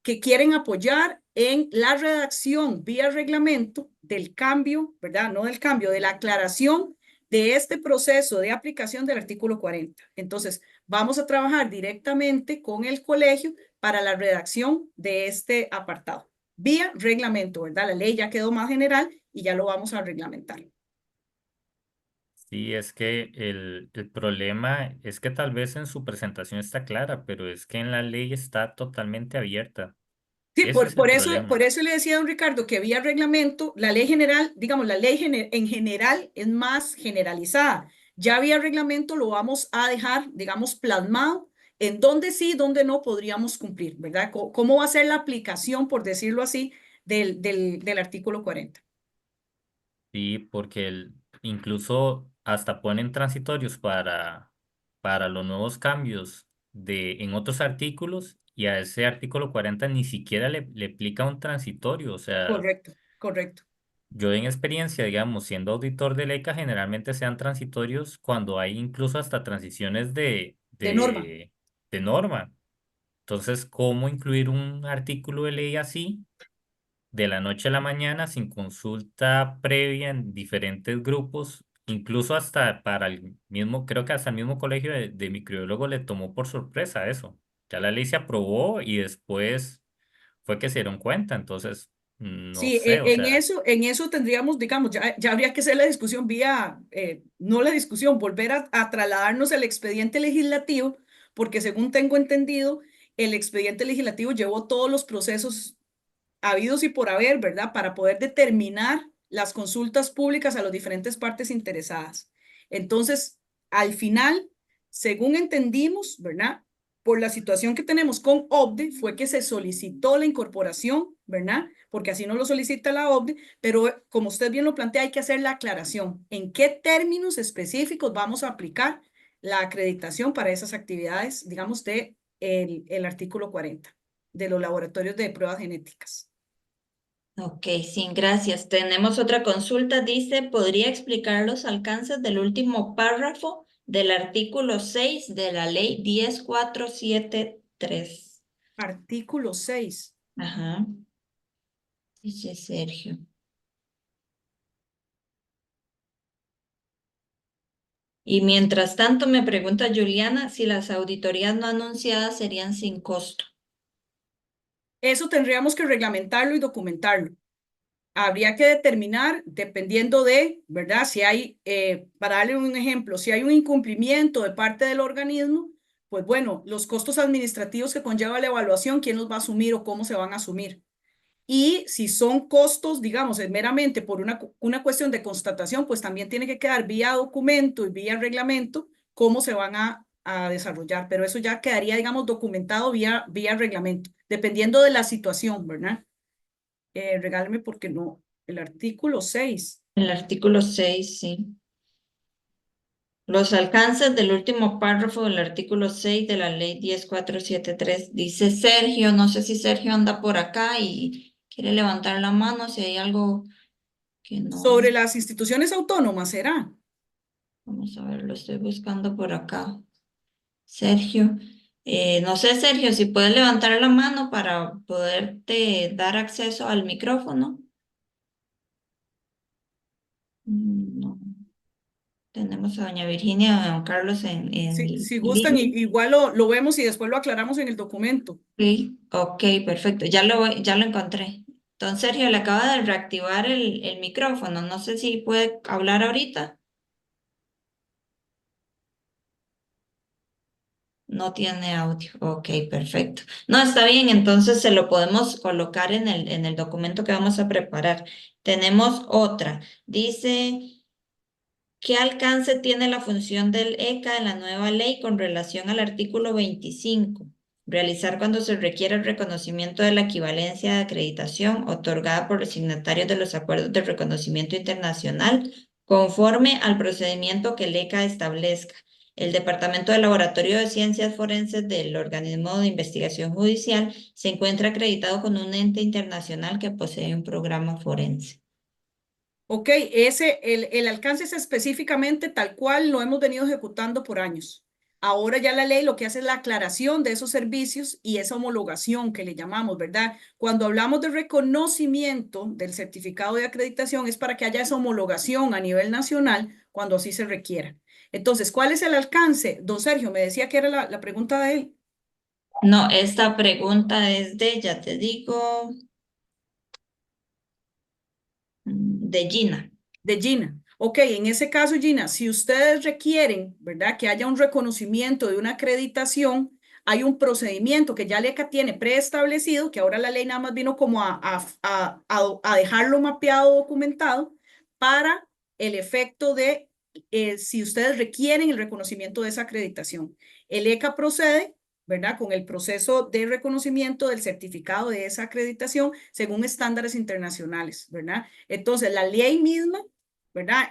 que quieren apoyar en la redacción vía reglamento del cambio, ¿verdad? No del cambio, de la aclaración de este proceso de aplicación del artículo 40. Entonces, vamos a trabajar directamente con el colegio para la redacción de este apartado, vía reglamento, ¿verdad? La ley ya quedó más general y ya lo vamos a reglamentar. Sí, es que el problema es que tal vez en su presentación está clara, pero es que en la ley está totalmente abierta. Sí, Ese es el problema. por eso le decía a don Ricardo que vía reglamento, la ley general, digamos, la ley en general es más generalizada. Ya vía reglamento lo vamos a dejar, digamos, plasmado en dónde sí, dónde no podríamos cumplir, ¿verdad? ¿Cómo va a ser la aplicación, por decirlo así, del artículo 40? Sí, porque incluso hasta ponen transitorios para los nuevos cambios en otros artículos y a ese artículo 40 ni siquiera le aplica un transitorio. O sea, Correcto, correcto. yo en experiencia, digamos, siendo auditor de LECA, generalmente sean transitorios cuando hay incluso hasta transiciones De norma. de norma. Entonces, ¿cómo incluir un artículo de ley así de la noche a la mañana sin consulta previa en diferentes grupos? incluso hasta para el mismo, creo que hasta el mismo colegio de microbiólogo le tomó por sorpresa eso. Ya la ley se aprobó y después fue que se dieron cuenta, entonces, no Sí, sé, o sea, en eso tendríamos, digamos, ya habría que hacer la discusión vía, no la discusión, volver a trasladarnos al expediente legislativo, porque según tengo entendido, el expediente legislativo llevó todos los procesos habidos y por haber, ¿verdad? Para poder determinar las consultas públicas a las diferentes partes interesadas. Entonces, al final, según entendimos, ¿verdad? Por la situación que tenemos con OBDE, fue que se solicitó la incorporación, ¿verdad? Porque así no lo solicita la OBDE, pero como usted bien lo plantea, hay que hacer la aclaración. ¿En qué términos específicos vamos a aplicar la acreditación para esas actividades, digamos, de el artículo 40 de los laboratorios de pruebas genéticas? Ok, sí, gracias. Tenemos otra consulta. Dice, ¿podría explicar los alcances del último párrafo del artículo 6 de la ley 10473? Artículo 6. Ajá, dice Sergio. Y mientras tanto me pregunta Juliana si las auditorías no anunciadas serían sin costo. Eso tendríamos que reglamentarlo y documentarlo. Habría que determinar, dependiendo de, ¿verdad? Si hay, para darle un ejemplo, si hay un incumplimiento de parte del organismo, pues bueno, los costos administrativos que conlleva la evaluación, ¿quién los va a asumir o cómo se van a asumir? Y si son costos, digamos, meramente por una cuestión de constatación, pues también tiene que quedar vía documento y vía reglamento cómo se van a desarrollar. Pero eso ya quedaría, digamos, documentado vía reglamento, dependiendo de la situación, ¿verdad? Regáleme porque no. El artículo 6. El artículo 6, sí. Los alcances del último párrafo del artículo 6 de la ley 10473. Dice Sergio, no sé si Sergio anda por acá y quiere levantar la mano si hay algo que no. Sobre las instituciones autónomas, ¿será? Vamos a ver, lo estoy buscando por acá. Sergio, no sé, Sergio, si puedes levantar la mano para poderte dar acceso al micrófono. No. Tenemos a doña Virginia y a don Carlos en Si gustan, línea. igual lo vemos y después lo aclaramos en el documento. Sí, ok, perfecto. Ya lo encontré. Entonces, Sergio, le acaba de reactivar el micrófono. No sé si puede hablar ahorita. No tiene audio. Ok, perfecto. No, está bien. Entonces se lo podemos colocar en el documento que vamos a preparar. Tenemos otra. Dice, ¿qué alcance tiene la función del ECA en la nueva ley con relación al artículo 25? Realizar cuando se requiera el reconocimiento de la equivalencia de acreditación otorgada por los signatarios de los acuerdos de reconocimiento internacional conforme al procedimiento que el ECA establezca. El Departamento de Laboratorio de Ciencias Forenses del organismo de investigación judicial se encuentra acreditado con un ente internacional que posee un programa forense. Ok, el alcance es específicamente tal cual lo hemos venido ejecutando por años. Ahora ya la ley lo que hace es la aclaración de esos servicios y esa homologación que le llamamos, ¿verdad? Cuando hablamos de reconocimiento del certificado de acreditación es para que haya esa homologación a nivel nacional cuando así se requiera. Entonces, ¿cuál es el alcance? Don Sergio, me decía que era la pregunta de él. No, esta pregunta es de, ya te digo, de Gina. De Gina. Ok, en ese caso, Gina, si ustedes requieren, ¿verdad? Que haya un reconocimiento de una acreditación, hay un procedimiento que ya LECA tiene preestablecido, que ahora la ley nada más vino como a dejarlo mapeado, documentado, para el efecto de si ustedes requieren el reconocimiento de esa acreditación. El ECA procede, ¿verdad? Con el proceso de reconocimiento del certificado de esa acreditación según estándares internacionales, ¿verdad? Entonces, la ley misma, ¿verdad?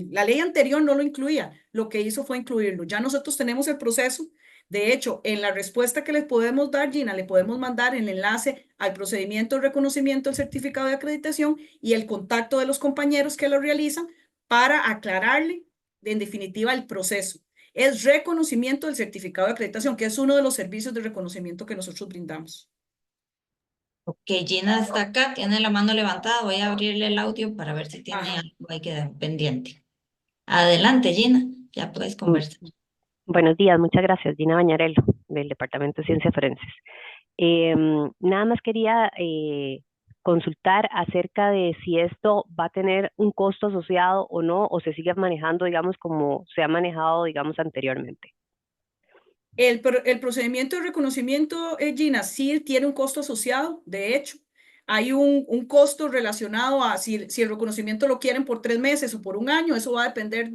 La ley anterior no lo incluía, lo que hizo fue incluirlo. Ya nosotros tenemos el proceso. De hecho, en la respuesta que les podemos dar, Gina, le podemos mandar el enlace al procedimiento de reconocimiento del certificado de acreditación y el contacto de los compañeros que lo realizan para aclararle, en definitiva, el proceso. Es reconocimiento del certificado de acreditación, que es uno de los servicios de reconocimiento que nosotros brindamos. Ok, Gina está acá, tiene la mano levantada. Voy a abrirle el audio para ver si tiene Ajá. algo ahí que dar pendiente. Adelante, Gina, ya puedes conversar. Buenos días, muchas gracias. Gina Bañarello, del Departamento de Ciencias Forenses. Nada más quería consultar acerca de si esto va a tener un costo asociado o no, o se sigue manejando, digamos, como se ha manejado, digamos, anteriormente. El procedimiento de reconocimiento, Gina, sí tiene un costo asociado. De hecho, hay un costo relacionado a si el reconocimiento lo quieren por 3 meses o por un año. Eso va a depender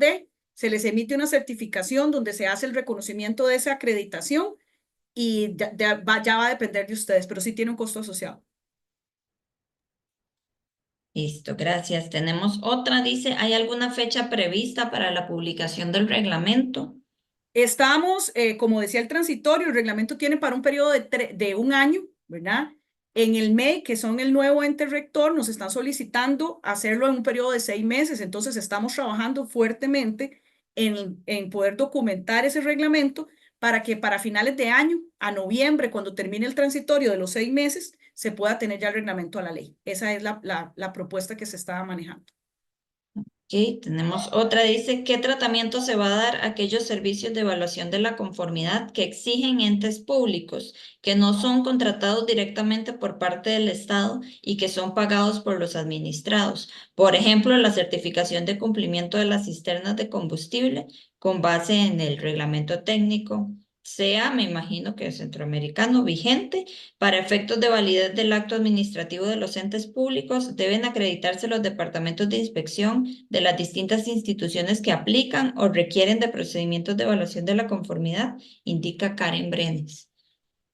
se les emite una certificación donde se hace el reconocimiento de esa acreditación y ya va a depender de ustedes, pero sí tiene un costo asociado. Listo, gracias. Tenemos otra, dice, ¿hay alguna fecha prevista para la publicación del reglamento? Estamos, como decía el transitorio, el reglamento tiene para un periodo de un año, ¿verdad? En el MEI, que son el nuevo ente rector, nos están solicitando hacerlo en un periodo de 6 meses. Entonces, estamos trabajando fuertemente en poder documentar ese reglamento para que para finales de año, a noviembre, cuando termine el transitorio de los 6 meses, se pueda tener ya el reglamento a la ley. Esa es la propuesta que se estaba manejando. Ok, tenemos otra, dice, ¿qué tratamiento se va a dar a aquellos servicios de evaluación de la conformidad que exigen entes públicos, que no son contratados directamente por parte del Estado y que son pagados por los administrados? Por ejemplo, la certificación de cumplimiento de las cisternas de combustible con base en el reglamento técnico, sea, me imagino que es centroamericano, vigente. Para efectos de validez del acto administrativo de los entes públicos, deben acreditarse los departamentos de inspección de las distintas instituciones que aplican o requieren de procedimientos de evaluación de la conformidad, indica Karen Brenes.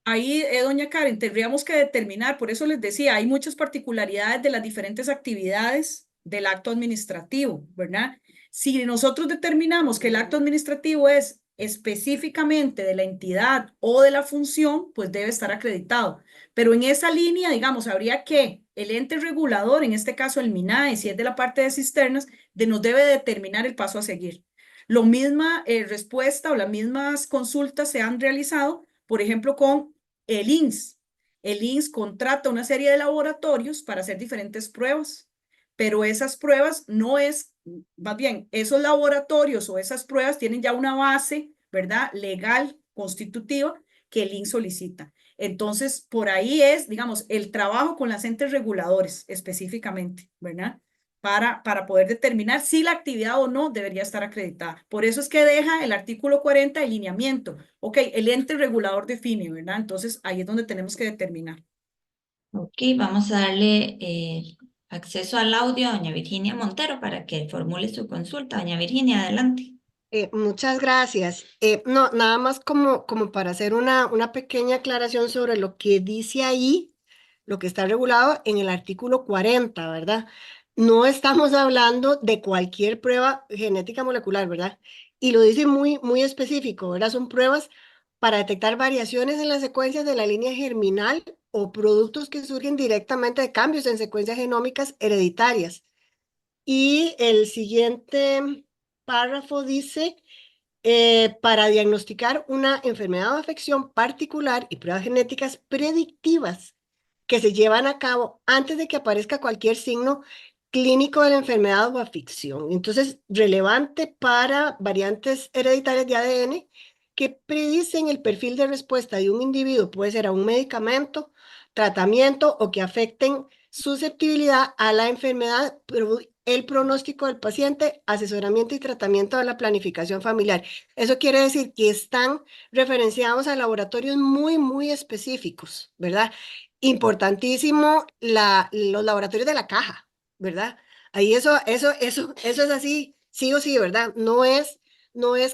Ahí, doña Karen, tendríamos que determinar, por eso les decía, hay muchas particularidades de las diferentes actividades del acto administrativo, ¿verdad? Si nosotros determinamos que el acto administrativo es específicamente de la entidad o de la función, pues debe estar acreditado. Pero en esa línea, digamos, habría que el ente regulador, en este caso el MINAE, si es de la parte de cisternas, nos debe determinar el paso a seguir. Lo misma respuesta o las mismas consultas se han realizado, por ejemplo, con el INS. El INS contrata una serie de laboratorios para hacer diferentes pruebas, pero esas pruebas no es, más bien, esos laboratorios o esas pruebas tienen ya una base, ¿verdad? Legal, constitutiva, que el INS solicita. Entonces, por ahí es, digamos, el trabajo con las entes reguladores específicamente, ¿verdad? Para poder determinar si la actividad o no debería estar acreditada. Por eso es que deja el artículo 40 el lineamiento. Ok, el ente regulador define, ¿verdad? Entonces, ahí es donde tenemos que determinar. Ok, vamos a darle acceso al audio a doña Virginia Montero para que formule su consulta. Doña Virginia, adelante. Muchas gracias. No, nada más como para hacer una pequeña aclaración sobre lo que dice ahí, lo que está regulado en el artículo 40, ¿verdad? No estamos hablando de cualquier prueba genética molecular, ¿verdad? Y lo dice muy específico, ¿verdad? Son pruebas para detectar variaciones en las secuencias de la línea germinal o productos que surgen directamente de cambios en secuencias genómicas hereditarias. Y el siguiente párrafo dice, para diagnosticar una enfermedad o afección particular y pruebas genéticas predictivas que se llevan a cabo antes de que aparezca cualquier signo clínico de la enfermedad o afección. Entonces, relevante para variantes hereditarias de ADN que predicen el perfil de respuesta de un individuo, puede ser a un medicamento, tratamiento o que afecten susceptibilidad a la enfermedad, el pronóstico del paciente, asesoramiento y tratamiento de la planificación familiar. Eso quiere decir que están referenciados a laboratorios muy específicos, ¿verdad? Importantísimo los laboratorios de la caja, ¿verdad? Ahí eso es así, sí o sí, ¿verdad? No es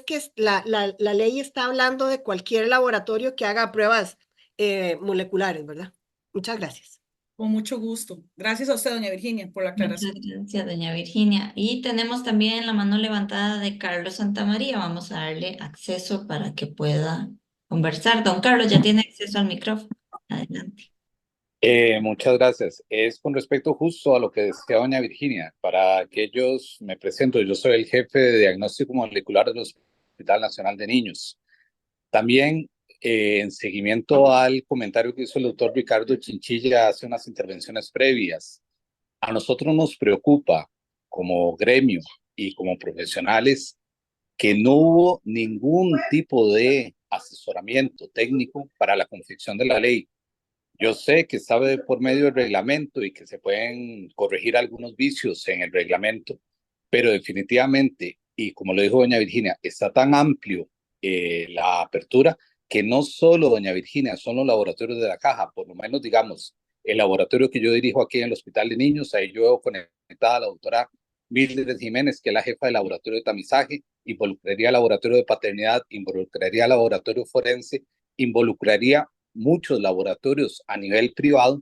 que la ley está hablando de cualquier laboratorio que haga pruebas moleculares, ¿verdad? Muchas gracias. Con mucho gusto. Gracias a usted, doña Virginia, por la aclaración. Muchas gracias, doña Virginia. Y tenemos también la mano levantada de Carlos Santamaría. Vamos a darle acceso para que pueda conversar. Don Carlos, ya tiene acceso al micrófono. Adelante. Muchas gracias. Es con respecto justo a lo que decía doña Virginia. Para aquellos, me presento, yo soy el jefe de diagnóstico molecular del Hospital Nacional de Niños. También, en seguimiento al comentario que hizo el doctor Ricardo Chinchilla hace unas intervenciones previas, a nosotros nos preocupa como gremio y como profesionales que no hubo ningún tipo de asesoramiento técnico para la confección de la ley. Yo sé que sabe por medio del reglamento y que se pueden corregir algunos vicios en el reglamento, pero definitivamente, y como lo dijo doña Virginia, está tan amplio la apertura que no solo doña Virginia, son los laboratorios de la caja, por lo menos digamos, el laboratorio que yo dirijo aquí en el Hospital de Niños, ahí yo veo conectada a la doctora Mildred Jiménez, que es la jefa del laboratorio de tamizaje, involucraría el laboratorio de paternidad, involucraría el laboratorio forense, involucraría muchos laboratorios a nivel privado,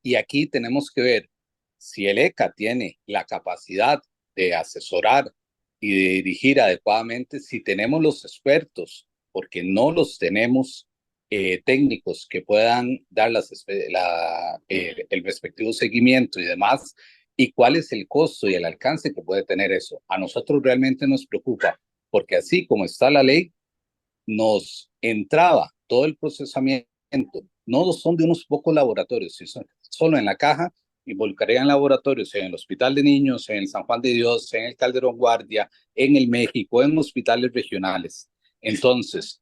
y aquí tenemos que ver si el ECA tiene la capacidad de asesorar y de dirigir adecuadamente, si tenemos los expertos, porque no los tenemos técnicos que puedan dar el respectivo seguimiento y demás, y cuál es el costo y el alcance que puede tener eso. A nosotros realmente nos preocupa, porque así como está la ley, nos entraba todo el procesamiento, no son de unos pocos laboratorios, solo en la caja involucrarían laboratorios en el Hospital de Niños, en el San Juan de Dios, en el Calderón Guardia, en el México, en hospitales regionales. Entonces,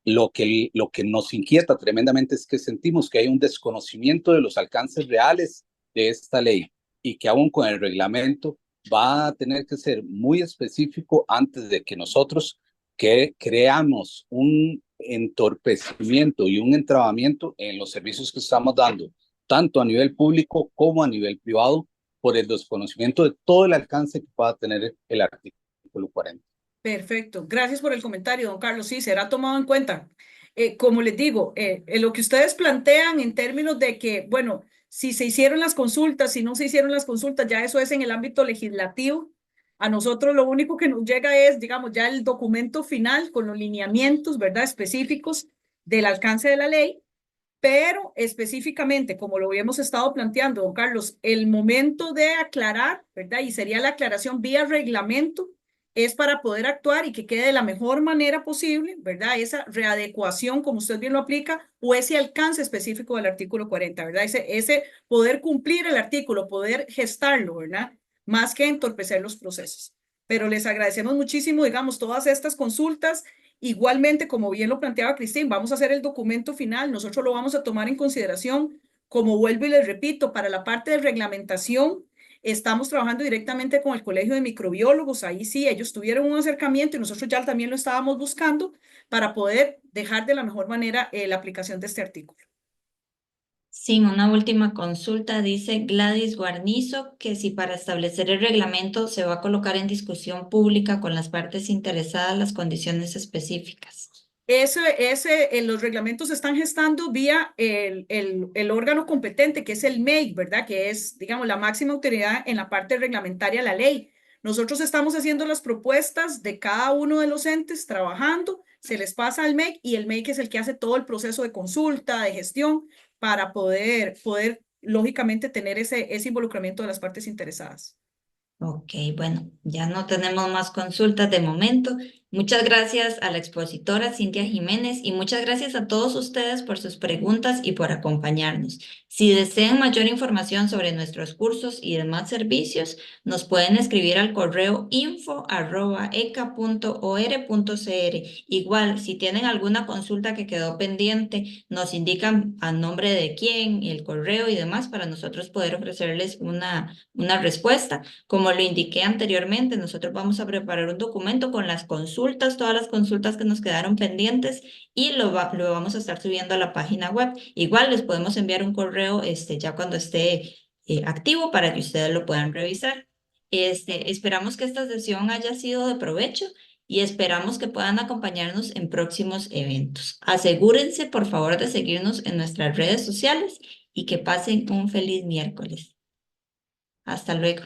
lo que nos inquieta tremendamente es que sentimos que hay un desconocimiento de los alcances reales de esta ley y que aún con el reglamento va a tener que ser muy específico antes de que nosotros creamos un entorpecimiento y un entrabamiento en los servicios que estamos dando, tanto a nivel público como a nivel privado, por el desconocimiento de todo el alcance que pueda tener el artículo 40. Perfecto. Gracias por el comentario, don Carlos. Sí, será tomado en cuenta. Como les digo, lo que ustedes plantean en términos de que, bueno, si se hicieron las consultas, si no se hicieron las consultas, ya eso es en el ámbito legislativo. A nosotros lo único que nos llega es, digamos, ya el documento final con los lineamientos, ¿verdad?, específicos del alcance de la ley, pero específicamente, como lo habíamos estado planteando, don Carlos, el momento de aclarar, ¿verdad?, y sería la aclaración vía reglamento, es para poder actuar y que quede de la mejor manera posible, ¿verdad? Esa readecuación, como usted bien lo aplica, o ese alcance específico del artículo 40, ¿verdad? Ese poder cumplir el artículo, poder gestarlo, ¿verdad? Más que entorpecer los procesos. Pero les agradecemos muchísimo, digamos, todas estas consultas. Igualmente, como bien lo planteaba Cristín, vamos a hacer el documento final, nosotros lo vamos a tomar en consideración, como vuelvo y les repito, para la parte de reglamentación. Estamos trabajando directamente con el Colegio de Microbiólogos, ahí sí, ellos tuvieron un acercamiento y nosotros ya también lo estábamos buscando para poder dejar de la mejor manera la aplicación de este artículo. Sin una última consulta, dice Gladys Guarnizo que si para establecer el reglamento se va a colocar en discusión pública con las partes interesadas las condiciones específicas. Los reglamentos se están gestando vía el órgano competente, que es el MEIC, ¿verdad? Que es, digamos, la máxima autoridad en la parte reglamentaria de la ley. Nosotros estamos haciendo las propuestas de cada uno de los entes, trabajando, se les pasa al MEIC y el MEIC es el que hace todo el proceso de consulta, de gestión, para poder lógicamente, tener ese involucramiento de las partes interesadas. Ok, bueno, ya no tenemos más consultas de momento. Muchas gracias a la expositora Cintia Jiménez y muchas gracias a todos ustedes por sus preguntas y por acompañarnos. Si desean mayor información sobre nuestros cursos y demás servicios, nos pueden escribir al correo info@eca.or.cr. Igual, si tienen alguna consulta que quedó pendiente, nos indican a nombre de quién, el correo y demás para nosotros poder ofrecerles una respuesta. Como lo indiqué anteriormente, nosotros vamos a preparar un documento con las consultas, todas las consultas que nos quedaron pendientes y lo vamos a estar subiendo a la página web. Igual les podemos enviar un correo ya cuando esté activo para que ustedes lo puedan revisar. Esperamos que esta sesión haya sido de provecho y esperamos que puedan acompañarnos en próximos eventos. Asegúrense, por favor, de seguirnos en nuestras redes sociales y que pasen un feliz miércoles. Hasta luego.